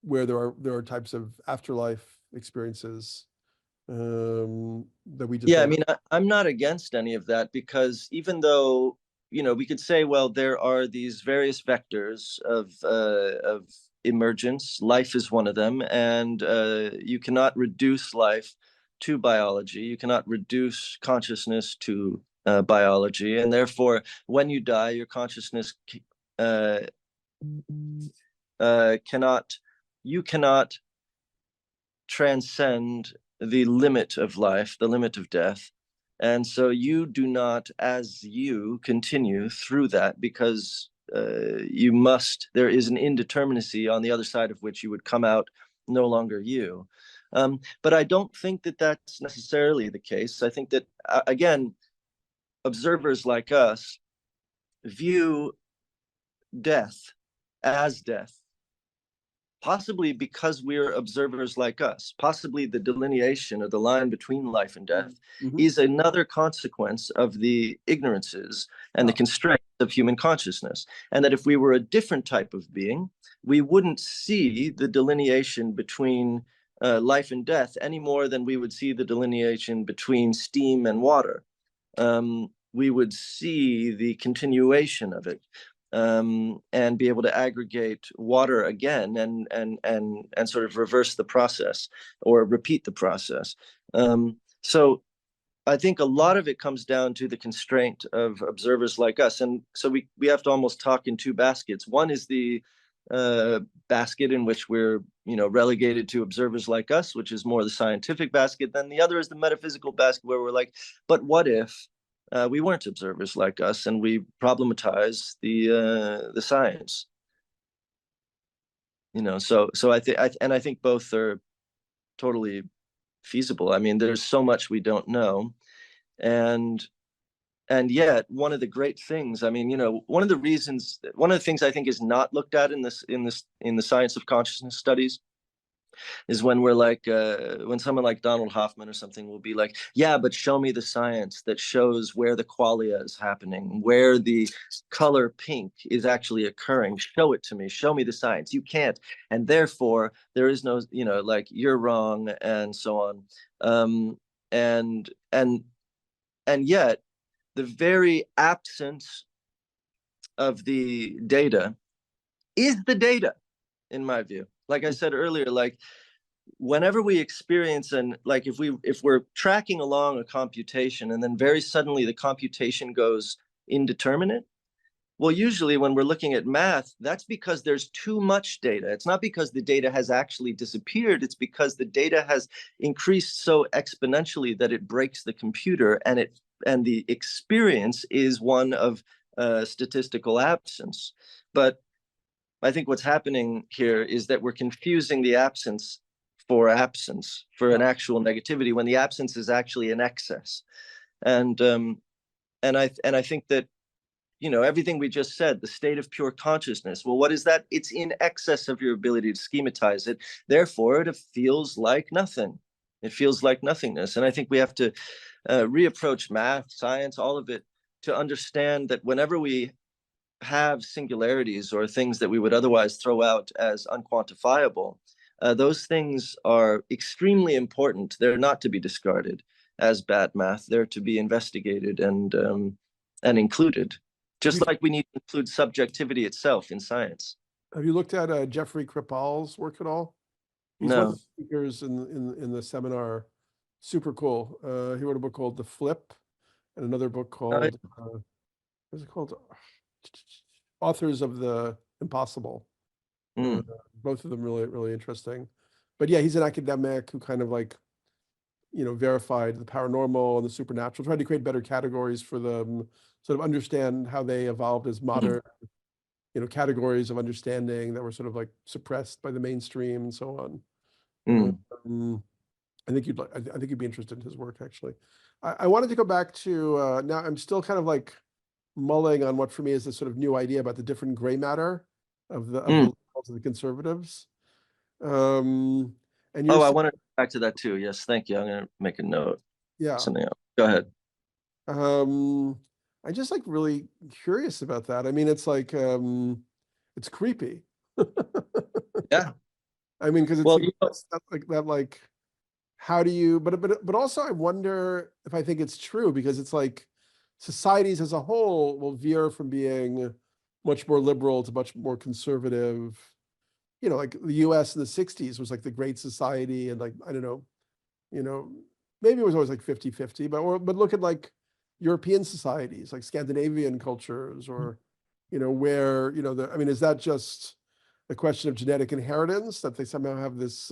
where there are types of afterlife experiences that we just Yeah, I don't mean, I'm not against any of that, because even though, we could say, well, there are these various vectors of emergence. Life is one of them, and you cannot reduce life to biology. You cannot reduce consciousness to biology, and therefore, when you die, your consciousness uh, cannot, you cannot transcend the limit of life, the limit of death. And so you do not, as you, continue through that, because you must, there is an indeterminacy on the other side of which you would come out no longer you. But I don't think that that's necessarily the case. I think that, again, observers like us view death as death, possibly because we're observers like us. Possibly the delineation of the line between life and death is another consequence of the ignorances and the constraints of human consciousness. And that if we were a different type of being, we wouldn't see the delineation between life and death any more than we would see the delineation between steam and water. We would see the continuation of it. And be able to aggregate water again and sort of reverse the process or repeat the process. So I think a lot of it comes down to the constraint of observers like us. And so we have to almost talk in two baskets. One is the basket in which we're relegated to observers like us, which is more the scientific basket. Then the other is the metaphysical basket, where we're like, but what if we weren't observers like us, and we problematize the science? So I think both are totally feasible. I mean, there's so much we don't know, and yet one of the great things, I mean, one of the things I think is not looked at in the science of consciousness studies is when we're like, when someone like Donald Hoffman or something will be like, yeah, but show me the science that shows where the qualia is happening, where the color pink is actually occurring. Show it to me. Show me the science. You can't. And therefore, there is no, like, you're wrong, and so on. And yet, the very absence of the data is the data, in my view. Like I said earlier, like, whenever we experience, and like if we're tracking along a computation and then very suddenly the computation goes indeterminate, well, usually when we're looking at math, that's because there's too much data. It's not because the data has actually disappeared. It's because the data has increased so exponentially that it breaks the computer, and the experience is one of statistical absence. But I think what's happening here is that we're confusing the absence for an actual negativity, when the absence is actually an excess. And I think that, everything we just said, the state of pure consciousness, well, what is that? It's in excess of your ability to schematize it. Therefore, it feels like nothing. It feels like nothingness. And I think we have to reapproach math, science, all of it, to understand that whenever we have singularities or things that we would otherwise throw out as unquantifiable, those things are extremely important. They're not to be discarded. as bad math. They're to be investigated and included, just like we need to include subjectivity itself in science. Have you looked at Jeffrey Kripal's work at all? He's one of No. the speakers in the seminar. Super cool. He wrote a book called The Flip, and another book called what's it called? Authors of the Impossible. Both of them really, really interesting. But yeah, he's an academic who kind of like, verified the paranormal and the supernatural, tried to create better categories for them, sort of understand how they evolved as modern, categories of understanding that were sort of like suppressed by the mainstream and so on. I think you'd be interested in his work, actually. I wanted to go back to now I'm still kind of like mulling on what for me is this sort of new idea about the different gray matter of the conservatives. And I want to go back to that too. Yes, thank you. I'm going to make a note. Yeah. Something else. Go ahead. I'm just like really curious about that. I mean, it's like it's creepy. Yeah. I mean, because it's Well, like that, like, how do you, but also I wonder if I think it's true, because it's like societies as a whole will veer from being much more liberal to much more conservative. Like the US in the 60s was like the Great Society, and like, I don't know, maybe it was always like 50-50, but look at like European societies, like Scandinavian cultures, or, where, I mean, is that just a question of genetic inheritance that they somehow have this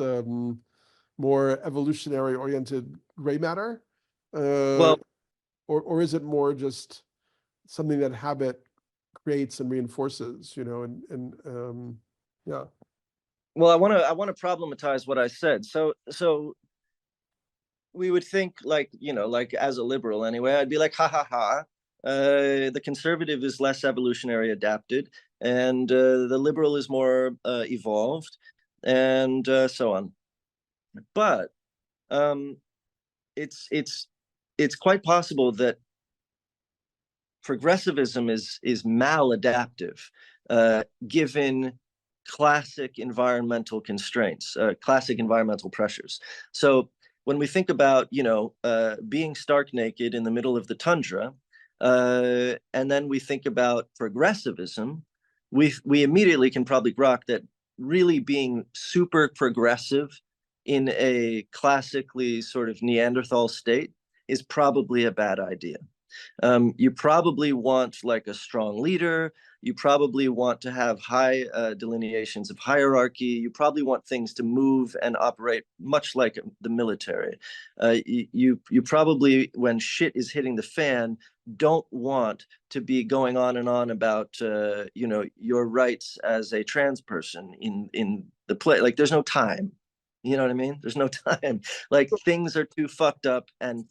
more evolutionary oriented gray matter? well, or is it more just something that habit creates and reinforces, yeah. Well, I want to problematize what I said. So we would think, like, like as a liberal anyway, I'd be like, ha ha ha. The conservative is less evolutionary adapted, and the liberal is more evolved, and so on. But it's quite possible that progressivism is maladaptive, given classic environmental constraints, classic environmental pressures. So when we think about, being stark naked in the middle of the tundra, and then we think about progressivism, we immediately can probably grok that really being super progressive in a classically sort of Neanderthal state is probably a bad idea. You probably want like a strong leader. You probably want to have high delineations of hierarchy. You probably want things to move and operate much like the military. You probably, when shit is hitting the fan, don't want to be going on and on about your rights as a trans person in the play. Like, there's no time. You know what I mean? There's no time. Like, things are too fucked up, and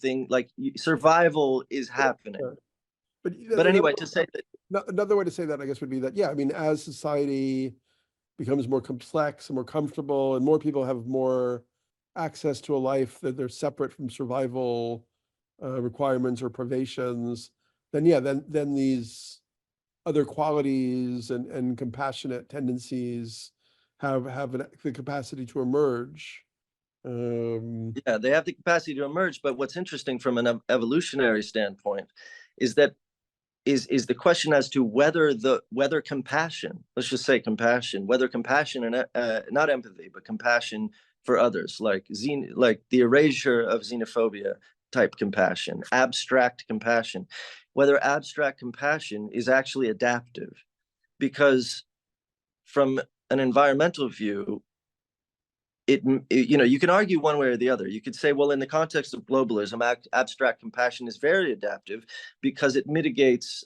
survival is happening. But anyway, to say that another way to say that, I guess, would be that, yeah, I mean, as society becomes more complex and more comfortable, and more people have more access to a life that they're separate from survival requirements or privations, then yeah, then these other qualities and compassionate tendencies have the capacity to emerge. Yeah, they have the capacity to emerge. But what's interesting from an evolutionary standpoint is that is the question as to whether compassion, let's just say compassion, whether compassion and not empathy, but compassion for others, like the erasure of xenophobia type compassion, abstract compassion, whether abstract compassion is actually adaptive. Because from an environmental view, you can argue one way or the other. You could say, well, in the context of globalism, abstract compassion is very adaptive because it mitigates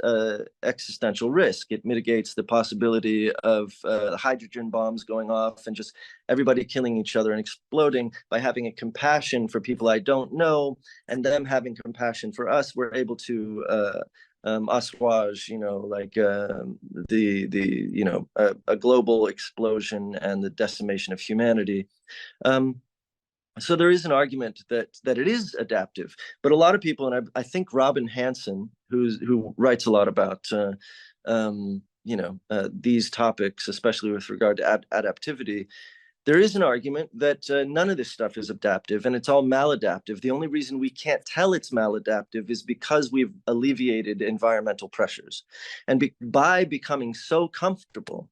existential risk. It mitigates the possibility of hydrogen bombs going off and just everybody killing each other and exploding. By having a compassion for people I don't know, and them having compassion for us, we're able to assuage, a global explosion and the decimation of humanity. So there is an argument that it is adaptive, but a lot of people, and I think Robin Hanson, who writes a lot about these topics, especially with regard to adaptivity, there is an argument that none of this stuff is adaptive and it's all maladaptive. The only reason we can't tell it's maladaptive is because we've alleviated environmental pressures. And by becoming so comfortable,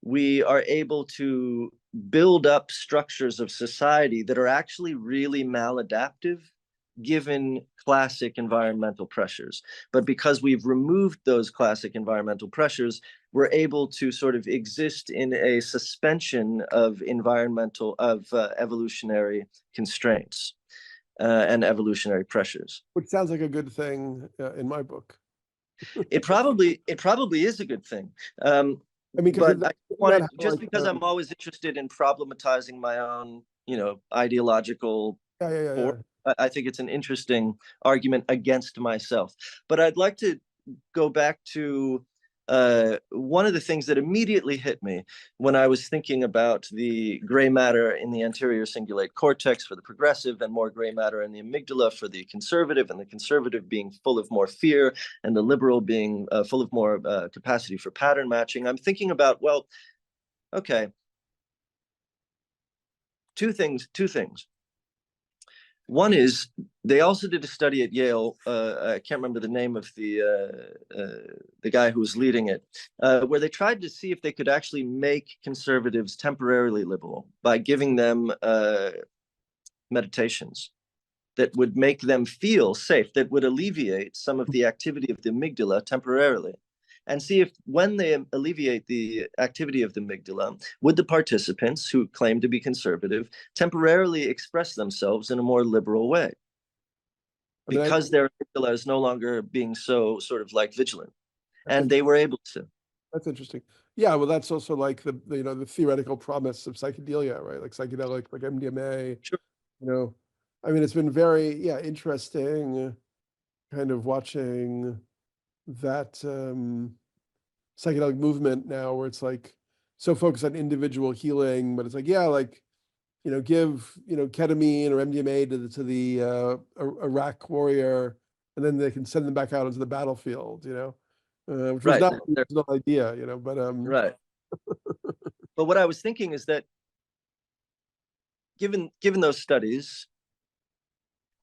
we are able to build up structures of society that are actually really maladaptive given classic environmental pressures. But because we've removed those classic environmental pressures, we're able to sort of exist in a suspension of evolutionary constraints and evolutionary pressures. Which sounds like a good thing in my book. It probably is a good thing. I mean, but just because I'm always interested in problematizing my own, ideological. I think it's an interesting argument against myself. But I'd like to go back to one of the things that immediately hit me when I was thinking about the gray matter in the anterior cingulate cortex for the progressive and more gray matter in the amygdala for the conservative, and the conservative being full of more fear and the liberal being full of more capacity for pattern matching. I'm thinking about, well, okay, two things. One is they also did a study at Yale. I can't remember the name of the guy who was leading it, where they tried to see if they could actually make conservatives temporarily liberal by giving them meditations that would make them feel safe, that would alleviate some of the activity of the amygdala temporarily. And see if when they alleviate the activity of the amygdala, would the participants who claim to be conservative temporarily express themselves in a more liberal way? Because their amygdala is no longer being so sort of like vigilant. And they were able to. That's interesting. Yeah, well, that's also like the theoretical promise of psychedelia, right? Like psychedelic, like MDMA. Sure. I mean, it's been very, interesting kind of watching that psychedelic movement now, where it's like so focused on individual healing, but it's like, give ketamine or MDMA to the Iraq warrior, and then they can send them back out into the battlefield, which was not the original idea, but right. But what I was thinking is that given those studies,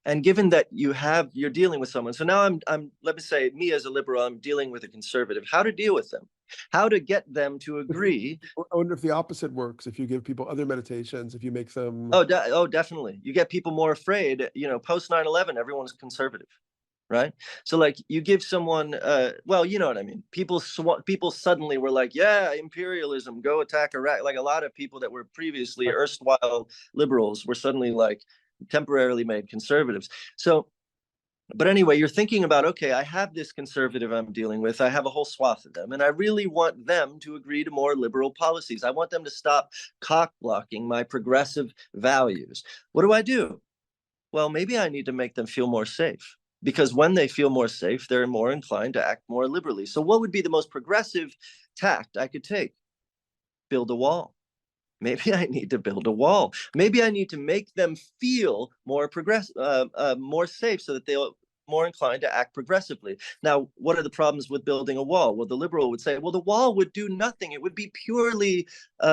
and given that you're dealing with someone, so now I'm let me say, me as a liberal, I'm dealing with a conservative. How to deal with them? How to get them to agree? I wonder if the opposite works. If you give people other meditations, if you make them. Oh, definitely. You get people more afraid. Post 9/11, everyone's conservative, right? So like you give someone, well, you know what I mean. People suddenly were like, yeah, imperialism, go attack Iraq. Like a lot of people that were previously erstwhile liberals were suddenly like temporarily made conservatives. So, but anyway, you're thinking about, okay, I have this conservative I'm dealing with. I have a whole swath of them, and I really want them to agree to more liberal policies. I want them to stop cock blocking my progressive values. What do I do? Well, maybe I need to make them feel more safe, because when they feel more safe, they're more inclined to act more liberally. So what would be the most progressive tact I could take? Build a wall. Maybe I need to build a wall. Maybe I need to make them feel more more safe, so that they'll more inclined to act progressively. Now, what are the problems with building a wall? Well, the liberal would say, well, the wall would do nothing. It would be purely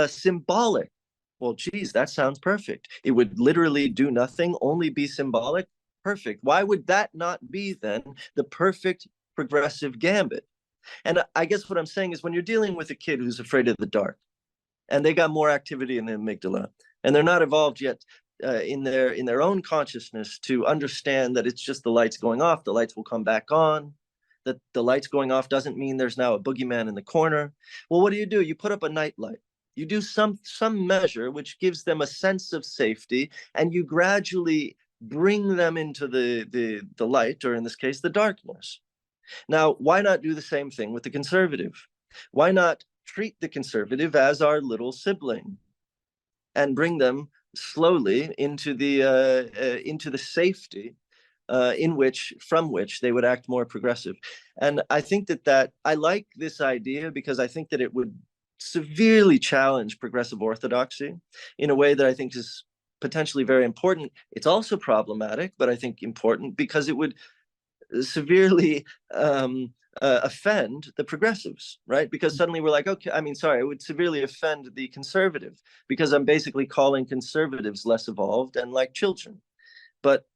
symbolic. Well, geez, that sounds perfect. It would literally do nothing, only be symbolic. Perfect. Why would that not be then the perfect progressive gambit? And I guess what I'm saying is, when you're dealing with a kid who's afraid of the dark, and they got more activity in the amygdala, and they're not evolved yet in their own consciousness to understand that it's just the lights going off. The lights will come back on. That the lights going off doesn't mean there's now a boogeyman in the corner. Well, what do? You put up a night light. You do some measure which gives them a sense of safety, and you gradually bring them into the light, or in this case, the darkness. Now, why not do the same thing with the conservative? Why not treat the conservative as our little sibling and bring them slowly into the safety from which they would act more progressive? And I think that I like this idea, because I think that it would severely challenge progressive orthodoxy in a way that I think is potentially very important. It's also problematic, but I think important, because it would severely offend the progressives, right? Because suddenly we're like, okay, I mean, sorry, it would severely offend the conservative because I'm basically calling conservatives less evolved and like children. But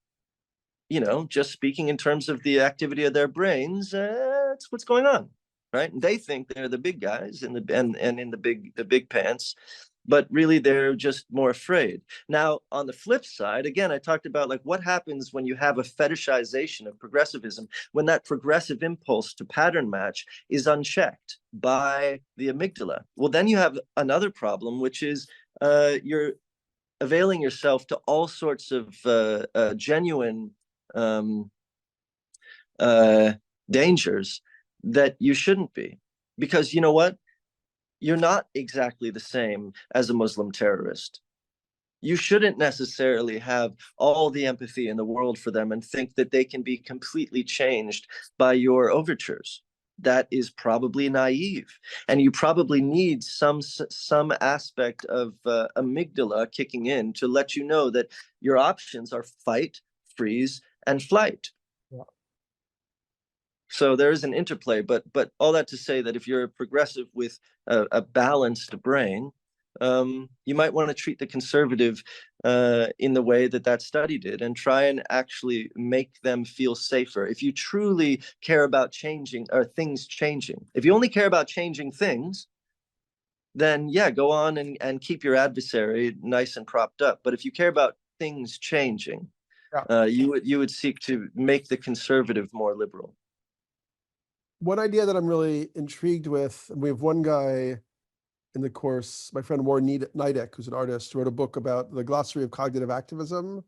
just speaking in terms of the activity of their brains, that's what's going on, right? And they think they're the big guys in the big pants, but really they're just more afraid. Now, on the flip side, again, I talked about like what happens when you have a fetishization of progressivism, when that progressive impulse to pattern match is unchecked by the amygdala. Well, then you have another problem, which is you're availing yourself to all sorts of genuine um, dangers that you shouldn't be. Because you know what? You're not exactly the same as a Muslim terrorist. You shouldn't necessarily have all the empathy in the world for them and think that they can be completely changed by your overtures. That is probably naive, and you probably need some aspect of amygdala kicking in to let you know that your options are fight, freeze, and flight. Yeah. So there is an interplay, but all that to say that if you're a progressive with a balanced brain, you might want to treat the conservative in the way that study did and try and actually make them feel safer. If you truly care about changing or things changing, if you only care about changing things, then yeah, go on and keep your adversary nice and propped up. But if you care about things changing, you would seek to make the conservative more liberal. One idea that I'm really intrigued with, we have one guy in the course, my friend Warren Nidek, who's an artist, wrote a book about the glossary of cognitive activism.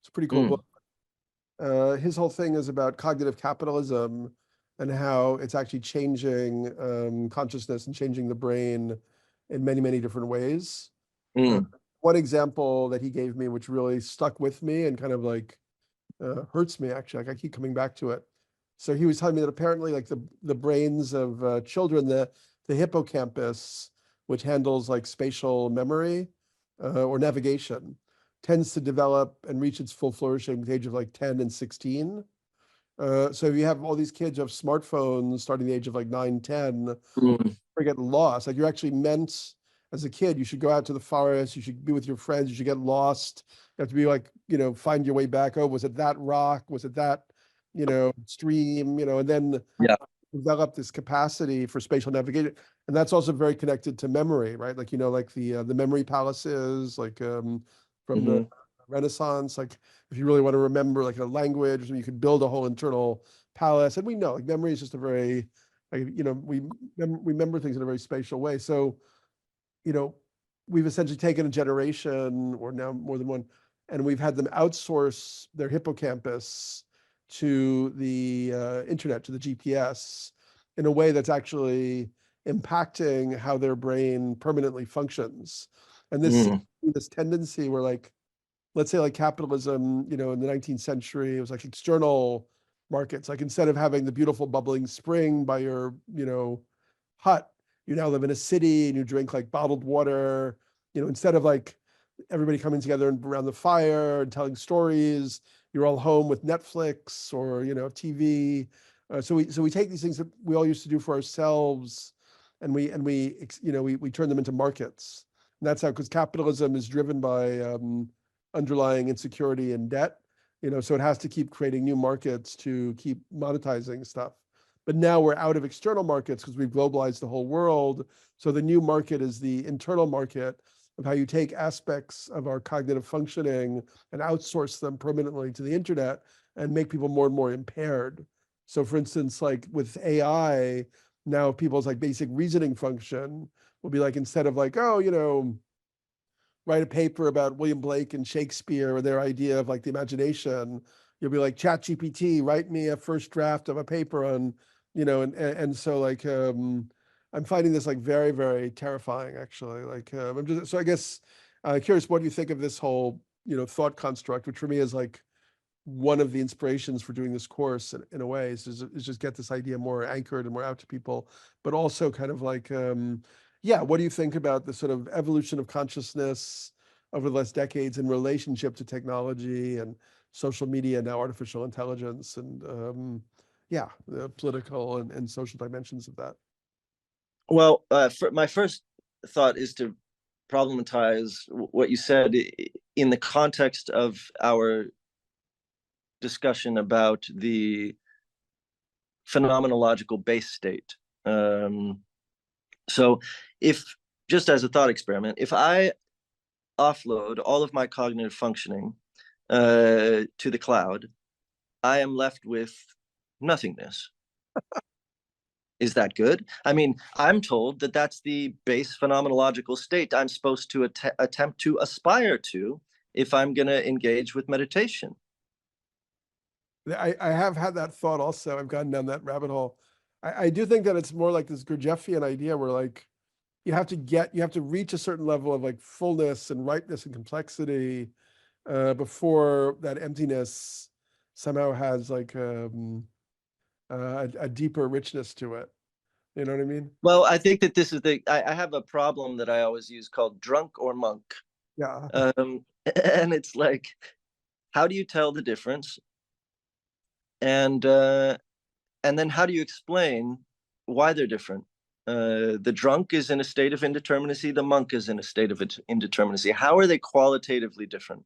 It's a pretty cool book. His whole thing is about cognitive capitalism and how it's actually changing consciousness and changing the brain in many, many different ways. One example that he gave me, which really stuck with me and kind of like hurts me, actually, like I keep coming back to it. So he was telling me that apparently like the brains of children, the hippocampus, which handles like spatial memory or navigation, tends to develop and reach its full flourishing at the age of like 10 and 16. So if you have all these kids who have smartphones starting the age of like 9, 10, they get lost. Like you're actually meant as a kid, you should go out to the forest, you should be with your friends, you should get lost. You have to be like, find your way back. Oh, was it that rock? Was it that, stream, and then develop this capacity for spatial navigation. And that's also very connected to memory, right? Like, like the memory palaces, like from the Renaissance, like if you really want to remember like a language, you could build a whole internal palace. And we know like memory is just a very, like, we remember things in a very spatial way. So, we've essentially taken a generation or now more than one, and we've had them outsource their hippocampus to the internet, to the GPS, in a way that's actually impacting how their brain permanently functions. And this tendency where like, let's say like capitalism, in the 19th century, it was like external markets. Like instead of having the beautiful bubbling spring by your, hut, you now live in a city and you drink like bottled water, instead of like everybody coming together around the fire and telling stories, you're all home with Netflix or, TV. So we take these things that we all used to do for ourselves and we turn them into markets. And that's how, because capitalism is driven by underlying insecurity and debt, so it has to keep creating new markets to keep monetizing stuff. But now we're out of external markets because we've globalized the whole world. So the new market is the internal market of how you take aspects of our cognitive functioning and outsource them permanently to the internet and make people more and more impaired. So for instance, like with AI, now people's like basic reasoning function will be like, instead of like, write a paper about William Blake and Shakespeare or their idea of like the imagination, you'll be like, ChatGPT, write me a first draft of a paper on, and so like, I'm finding this like very, very terrifying, actually. Like, so I guess curious what you think of this whole, thought construct, which for me is like one of the inspirations for doing this course in a way is just get this idea more anchored and more out to people, but also kind of like, what do you think about the sort of evolution of consciousness over the last decades in relationship to technology and social media, now artificial intelligence, and yeah, the political and social dimensions of that. Well, my first thought is to problematize what you said in the context of our discussion about the phenomenological base state. So if, just as a thought experiment, if I offload all of my cognitive functioning to the cloud, I am left with nothingness. Is that good? I mean, I'm told that that's the base phenomenological state I'm supposed to attempt to aspire to if I'm going to engage with meditation. I have had that thought also. I've gone down that rabbit hole. I do think that it's more like this Gurdjieffian idea where like you have to reach a certain level of like fullness and ripeness and complexity before that emptiness somehow has like a deeper richness to it. You know what I mean? Well, I think that this is I have a problem that I always use called drunk or monk. Yeah. And it's like, how do you tell the difference? And then how do you explain why they're different? The drunk is in a state of indeterminacy. The monk is in a state of indeterminacy. How are they qualitatively different?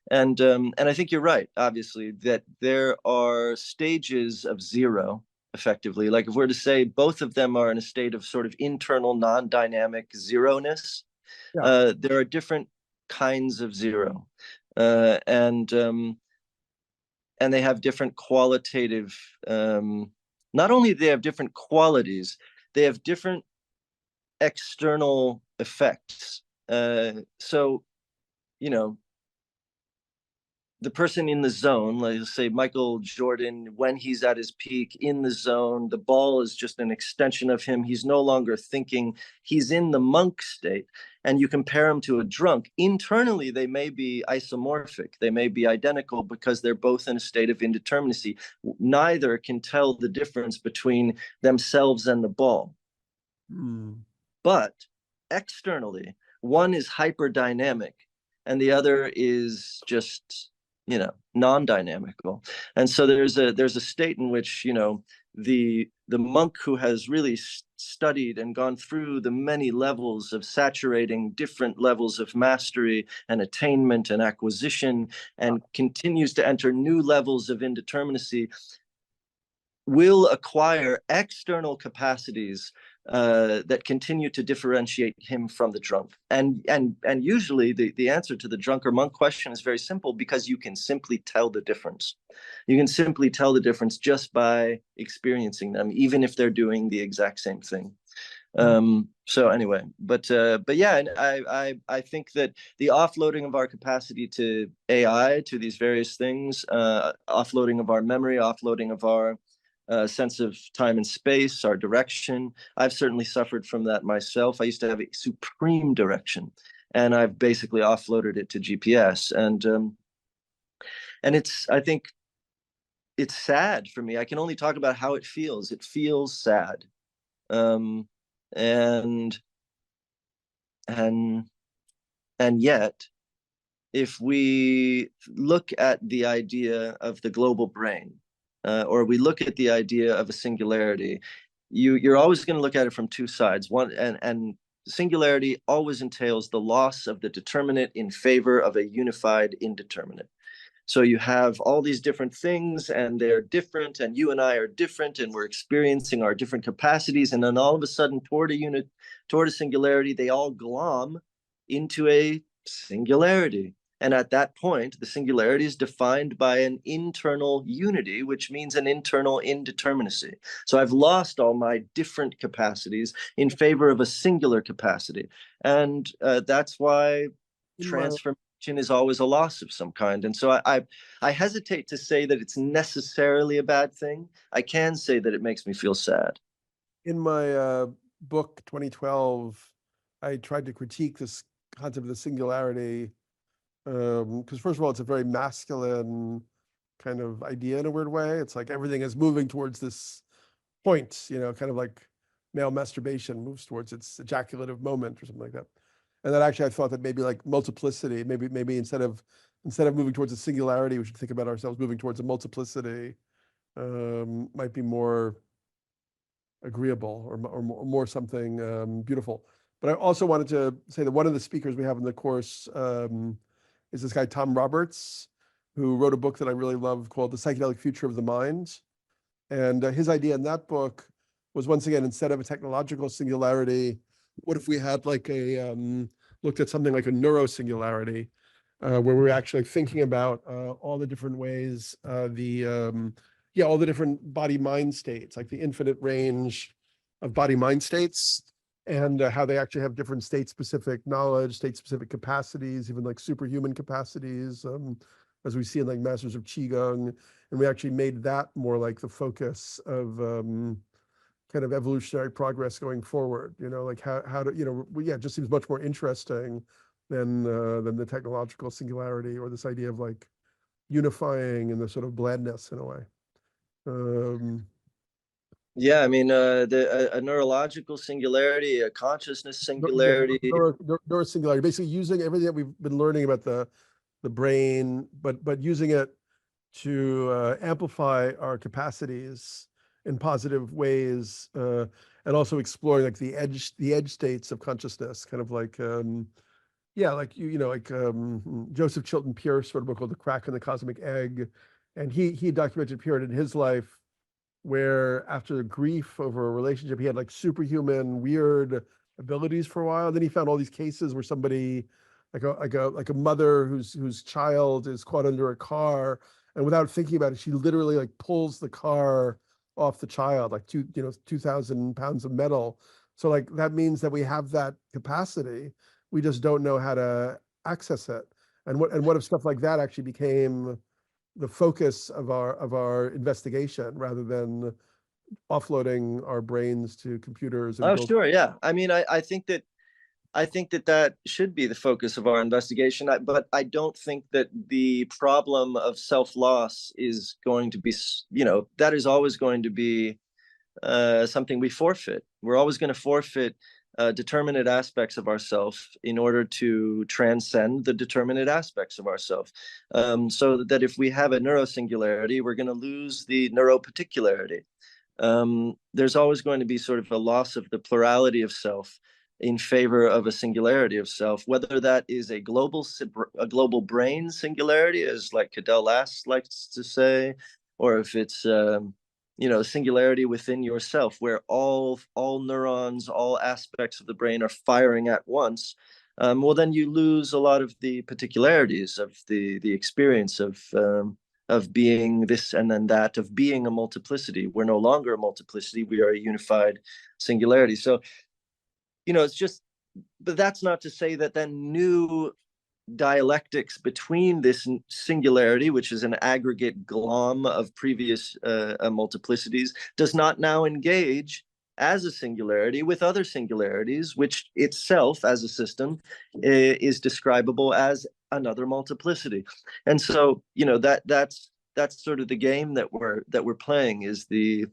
And I think you're right, obviously, that there are stages of zero, effectively. Like if we're to say both of them are in a state of sort of internal non-dynamic zeroness, Yeah. there are different kinds of zero. And they have different qualitative, not only do they have different qualities, they have different external effects. So, you know, the person in the zone, let's say Michael Jordan, when he's at his peak in the zone, the ball is just an extension of him. He's no longer thinking. He's in the monk state. And you compare him to a drunk. Internally, they may be isomorphic. They may be identical because they're both in a state of indeterminacy. Neither can tell the difference between themselves and the ball. But externally, one is hyperdynamic and the other is just, non-dynamical. And so there's a state in which, the monk who has really studied and gone through the many levels of saturating different levels of mastery and attainment and acquisition and continues to enter new levels of indeterminacy will acquire external capacities that continue to differentiate him from the drunk. And usually the answer to the drunk or monk question is very simple, because you can simply tell the difference. You can simply tell the difference just by experiencing them, even if they're doing the exact same thing. So anyway, but yeah, and I think that the offloading of our capacity to AI, to these various things, offloading of our memory, offloading of our sense of time and space, our direction. I've certainly suffered from that myself. I used to have a supreme direction, and I've basically offloaded it to GPS. And I think it's sad for me. I can only talk about how it feels. It feels sad. And yet, if we look at the idea of the global brain, or we look at the idea of a singularity, you're always going to look at it from two sides. One, and singularity always entails the loss of the determinate in favor of a unified indeterminate. So you have all these different things, and they're different, and you and I are different, and we're experiencing our different capacities, and then all of a sudden, toward a singularity, they all glom into a singularity. And at that point, the singularity is defined by an internal unity, which means an internal indeterminacy. So I've lost all my different capacities in favor of a singular capacity. And that's why transformation is always a loss of some kind. And so I hesitate to say that it's necessarily a bad thing. I can say that it makes me feel sad. In my book, 2012, I tried to critique this concept of the singularity. Because first of all, it's a very masculine kind of idea in a weird way. It's like everything is moving towards this point, kind of like male masturbation moves towards its ejaculative moment or something like that. And then actually I thought that maybe like multiplicity, maybe instead of moving towards a singularity, we should think about ourselves moving towards a multiplicity. might be more agreeable or more something beautiful. But I also wanted to say that one of the speakers we have in the course is this guy, Tom Roberts, who wrote a book that I really love called The Psychedelic Future of the Mind. And his idea in that book was, once again, instead of a technological singularity, what if we had like looked at something like a neurosingularity, where we're actually thinking about all the different ways, all the different body-mind states, like the infinite range of body-mind states, and how they actually have different state-specific knowledge, state-specific capacities, even like superhuman capacities, as we see in like Masters of Qigong. And we actually made that more like the focus of kind of evolutionary progress going forward. Like how to, it just seems much more interesting than the technological singularity, or this idea of like unifying and the sort of blandness in a way. Yeah, I mean, a neurological singularity, a consciousness singularity. Neurosingularity, basically using everything that we've been learning about the brain, but using it to amplify our capacities in positive ways, and also exploring like the edge states of consciousness, kind of like Joseph Chilton Pierce wrote a book called The Crack in the Cosmic Egg, and he documented a period in his life where, after grief over a relationship, he had like superhuman weird abilities for a while. Then he found all these cases where somebody, like a mother whose child is caught under a car, and without thinking about it, she literally like pulls the car off the child, like 2,000 pounds of metal. So like that means that we have that capacity. We just don't know how to access it. And what if stuff like that actually became the focus of our investigation, rather than offloading our brains to computers and Oh, build. sure, yeah. I mean, I think that should be the focus of our investigation. But I don't think that the problem of self-loss is going to be, that is always going to be something we forfeit. We're always going to forfeit determinate aspects of ourself in order to transcend the determinate aspects of ourself. So that if we have a neurosingularity, we're going to lose the neuroparticularity. There's always going to be sort of a loss of the plurality of self in favor of a singularity of self, whether that is a global brain singularity, as like Cadell Lass likes to say, or if it's singularity within yourself, where all neurons, all aspects of the brain are firing at once. Well, then you lose a lot of the particularities of the experience of being this and then that, of being a multiplicity. We're no longer a multiplicity, we are a unified singularity. So, it's just, but that's not to say that then new dialectics between this singularity, which is an aggregate glom of previous multiplicities, does not now engage as a singularity with other singularities, which itself as a system is describable as another multiplicity. And so, that's sort of the game that we're playing, is the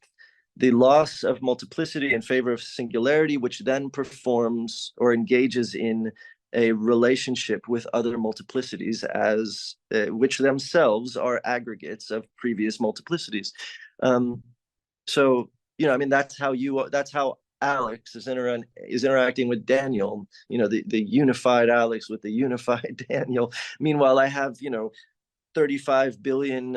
loss of multiplicity in favor of singularity, which then performs or engages in a relationship with other multiplicities, as which themselves are aggregates of previous multiplicities. So, I mean, that's how Alex is interacting with Daniel, the unified Alex with the unified Daniel. Meanwhile, I have 35 billion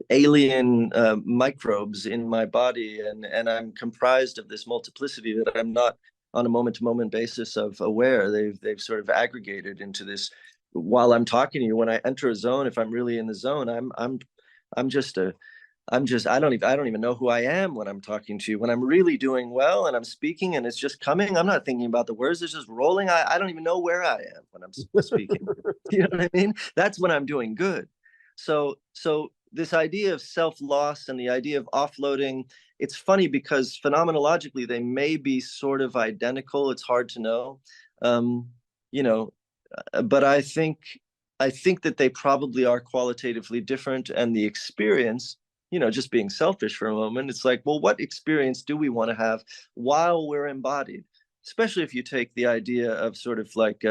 alien microbes in my body, and I'm comprised of this multiplicity that I'm not on a moment-to-moment basis of aware. They've sort of aggregated into this. While I'm talking to you, when I enter a zone, if I'm really in the zone, I don't even know who I am when I'm talking to you. When I'm really doing well and I'm speaking and it's just coming, I'm not thinking about the words, it's just rolling. I don't even know where I am when I'm speaking. You know what I mean? That's when I'm doing good. So this idea of self-loss and the idea of offloading, it's funny because phenomenologically they may be sort of identical. It's hard to know, but I think that they probably are qualitatively different. And the experience, just being selfish for a moment, it's like, well, what experience do we want to have while we're embodied? Especially if you take the idea of sort of like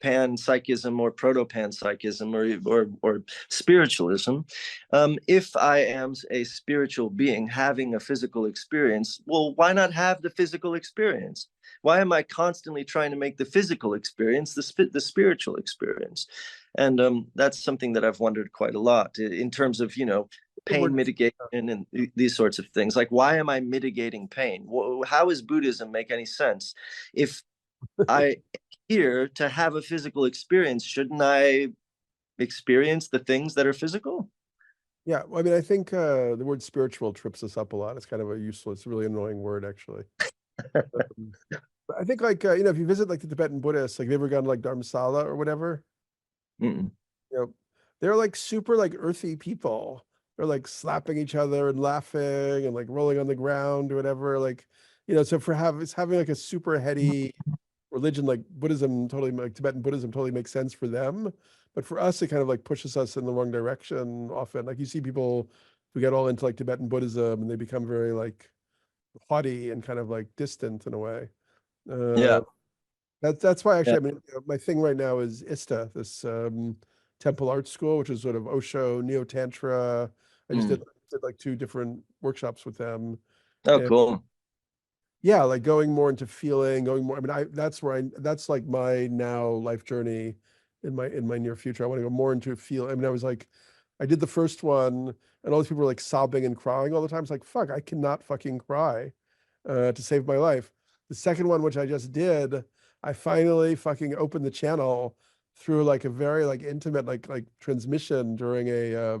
panpsychism or proto-panpsychism or spiritualism. If I am a spiritual being having a physical experience, well, why not have the physical experience? Why am I constantly trying to make the physical experience the spiritual experience? And that's something that I've wondered quite a lot in terms of, pain mitigation and these sorts of things. Like, why am I mitigating pain? How does Buddhism make any sense? If I here to have a physical experience, shouldn't I experience the things that are physical? Yeah, well, I mean, I think the word spiritual trips us up a lot. It's kind of a useless, really annoying word, actually. But I think, like, if you visit like the Tibetan Buddhists, like, have you ever gone to like Dharamsala or whatever? Mm-mm. You know, they're like super like earthy people. They're like slapping each other and laughing and like rolling on the ground or whatever. Like, so it's having like a super heady religion like Buddhism, totally, like Tibetan Buddhism, totally makes sense for them. But for us, it kind of like pushes us in the wrong direction often. Like, you see people who get all into like Tibetan Buddhism and they become very like haughty and kind of like distant in a way. Uh, Yeah, that's why yeah. actually, I mean, my thing right now is ISTA, this temple art school, which is sort of Osho, Neo Tantra. I just Mm. did like 2 different workshops with them. Oh, And cool. yeah, like going more into feeling, going more. I mean, that's like my now life journey in my near future. I want to go more into feel. I mean, I did the first one, and all these people were like sobbing and crying all the time. It's like, fuck, I cannot fucking cry to save my life. The second one, which I just did, I finally fucking opened the channel through like a very like intimate like transmission during a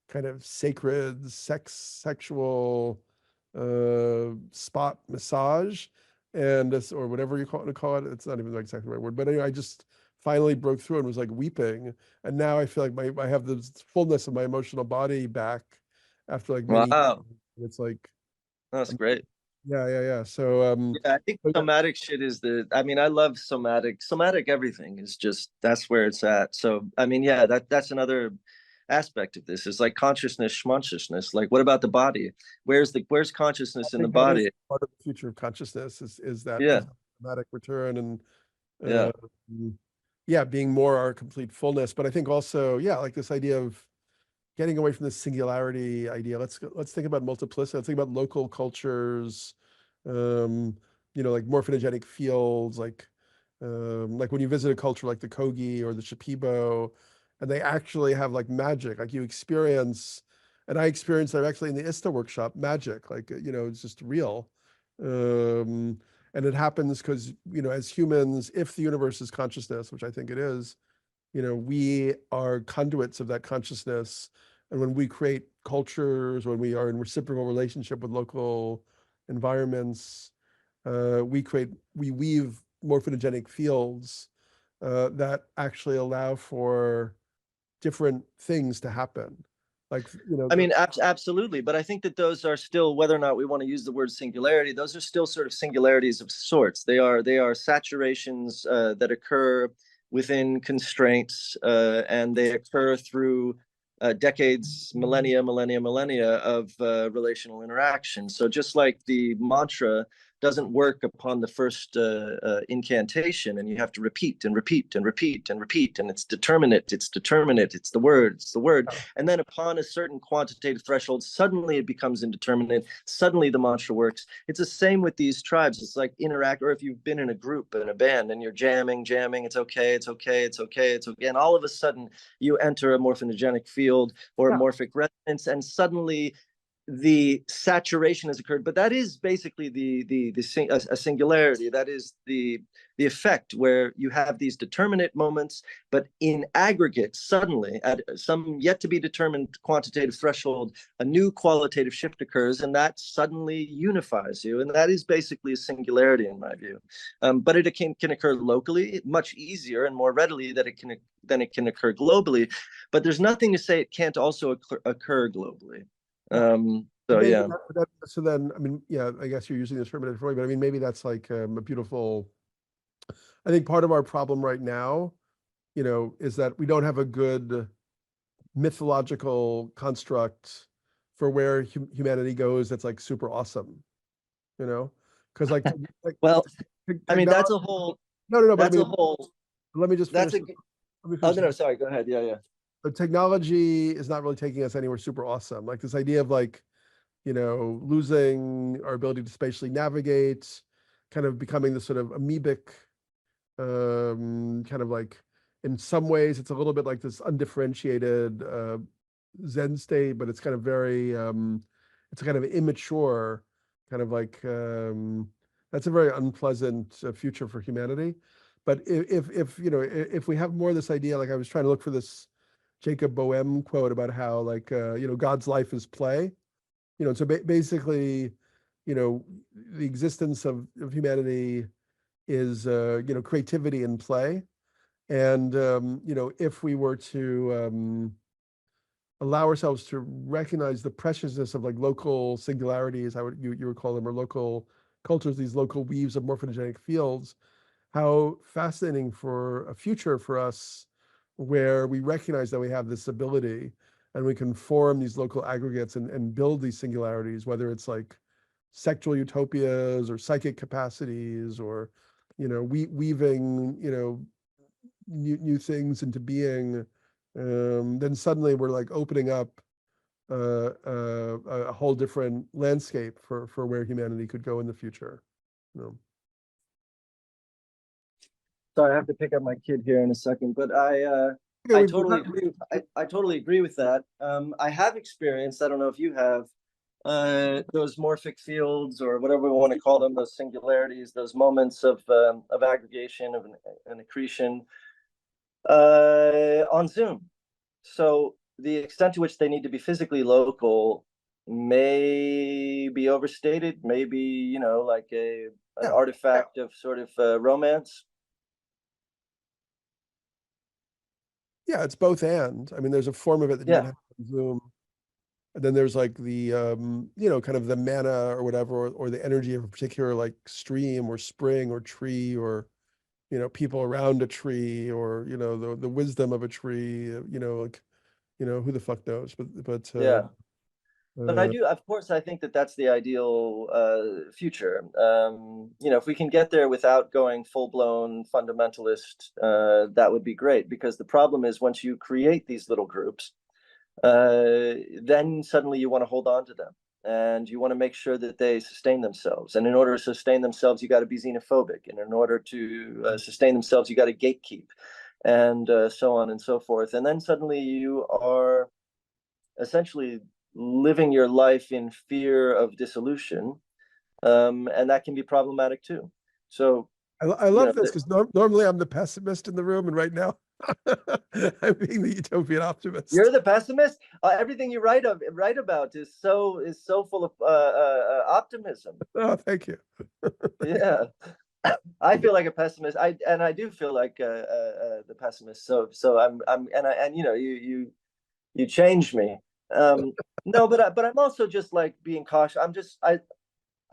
kind of sacred sexual spot massage, and this, or whatever you call it. It's not even exactly the right word, but anyway, I just finally broke through and was like weeping, and now I feel like I have the fullness of my emotional body back after like many. Wow, It's like, that's great. yeah. So Yeah, I think but yeah, somatic shit is I mean, I love somatic everything is just, that's where it's at. So, I mean, yeah, that's another aspect of this is like consciousness, schmonsciousness. Like, what about the body? Where's I consciousness in the think that is body? part of the future of consciousness is that Yeah, is somatic return and yeah. uh, yeah, being more our complete fullness. But I think also, yeah, like this idea of getting away from the singularity idea. Let's think about multiplicity. Let's think about local cultures, um, like morphogenetic fields, like when you visit a culture like the Kogi or the Shipibo, and they actually have like magic, like you experience, and I experienced that actually in the ISTA workshop, magic, like it's just real. Um, and it happens because, as humans, if the universe is consciousness, which I think it is, we are conduits of that consciousness. And when we create cultures, when we are in reciprocal relationship with local environments, we weave morphogenic fields that actually allow for different things to happen. Like, I mean, absolutely. But I think that those are still, whether or not we want to use the word singularity, those are still sort of singularities of sorts. They are saturations that occur within constraints, and they occur through decades, millennia of relational interaction. So just like the mantra doesn't work upon the first incantation, and you have to repeat and repeat and repeat and repeat, and it's determinate, it's the word, and then upon a certain quantitative threshold, suddenly it becomes indeterminate, suddenly the mantra works. It's the same with these tribes. It's like interact, or if you've been in a group, in a band, and you're jamming, it's okay, and all of a sudden you enter a morphogenic field or a yeah, morphic resonance, and suddenly the saturation has occurred. But that is basically a singularity. That is the effect where you have these determinate moments, but in aggregate, suddenly at some yet to be determined quantitative threshold, a new qualitative shift occurs, and that suddenly unifies you. And that is basically a singularity in my view. But it can occur locally much easier and more readily than it can occur globally. But there's nothing to say it can't also occur globally. yeah. So Maybe yeah. so then, I mean, yeah, I guess you're using this term in a different way, but I mean, maybe that's like a beautiful. I think part of our problem right now, is that we don't have a good mythological construct for where humanity goes. That's like super awesome, you know, because like Well, I mean, technology. that's a whole No, but I that's a mean, whole Let me just That's finish. a good. Let me Oh finish. no, sorry. Go ahead. Yeah, yeah. The technology is not really taking us anywhere super awesome. Like this idea of like, losing our ability to spatially navigate, kind of becoming this sort of amoebic, kind of like, in some ways, it's a little bit like this undifferentiated Zen state, but it's kind of very, it's a kind of immature, kind of like, that's a very unpleasant future for humanity. But if we have more of this idea, like I was trying to look for this Jacob Boehm quote about how like, God's life is play. So basically, the existence of humanity is, creativity and play. And, if we were to allow ourselves to recognize the preciousness of like local singularities, you would call them, or local cultures, these local weaves of morphogenetic fields, how fascinating for a future for us where we recognize that we have this ability and we can form these local aggregates and build these singularities, whether it's like sexual utopias or psychic capacities or, weaving, new things into being. Then suddenly we're like opening up a whole different landscape for where humanity could go in the future. You know. Sorry, I have to pick up my kid here in a second, but Okay, I we've totally got, agree. I totally agree with that. I have experienced, I don't know if you have, those morphic fields or whatever we want to call them, those singularities, those moments of aggregation, of an accretion, on Zoom. So the extent to which they need to be physically local may be overstated, maybe, like an yeah, artifact of sort of romance. yeah, it's both and. I mean, there's a form of it that you can Yeah. have on Zoom. And then there's like the, kind of the mana or whatever, or the energy of a particular like stream or spring or tree or, people around a tree or, the wisdom of a tree, like, who the fuck knows? But Yeah. But I uh, do, of course, I think that that's the ideal future. If we can get there without going full-blown fundamentalist, that would be great. Because the problem is once you create these little groups, then suddenly you want to hold on to them and you want to make sure that they sustain themselves. And in order to sustain themselves, you got to be xenophobic. And in order to sustain themselves, you got to gatekeep and so on and so forth. And then suddenly you are essentially living your life in fear of dissolution, and that can be problematic too. So, I love this because normally I'm the pessimist in the room, and right now I'm being the utopian optimist. you're the pessimist. Everything you write about is so full of optimism. Oh, thank you. Yeah, I feel like a pessimist. I do feel like the pessimist. So I'm and you changed me. No, but I'm also just like being cautious.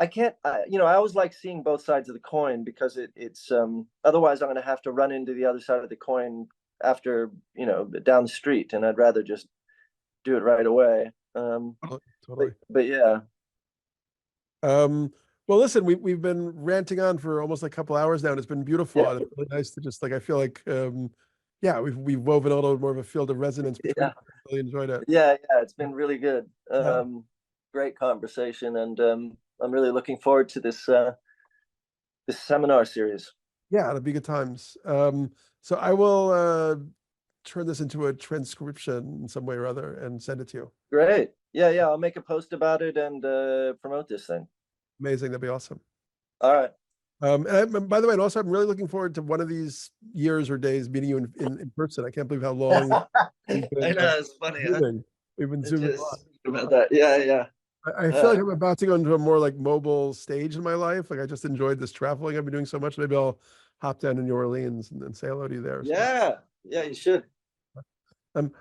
I can't, I always like seeing both sides of the coin because it's otherwise I'm going to have to run into the other side of the coin after, down the street, and I'd rather just do it right away. Totally. But yeah. Well, listen, we've been ranting on for almost like a couple hours now, and it's been beautiful. Yeah. And it's really nice to just like, I feel like, yeah, we've woven a little more of a field of resonance between Yeah. us. I really enjoyed it. Yeah, it's been really good. Yeah. Great conversation, and I'm really looking forward to this seminar series. Yeah, it'll be good times. So I will turn this into a transcription in some way or other and send it to you. Great. Yeah, I'll make a post about it and promote this thing. Amazing. That'd be awesome. All right. And by the way, and also I'm really looking forward to one of these years or days meeting you in person. I can't believe how long we've been, I know, it's funny. zooming. We've been zooming a lot. About that. Yeah. I feel like I'm about to go into a more like mobile stage in my life. Like I just enjoyed this traveling I've been doing so much. Maybe I'll hop down to New Orleans and say hello to you there. Yeah, you should.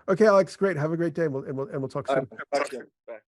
Okay, Alex, great. Have a great day, and we'll talk All soon. right. Talk soon.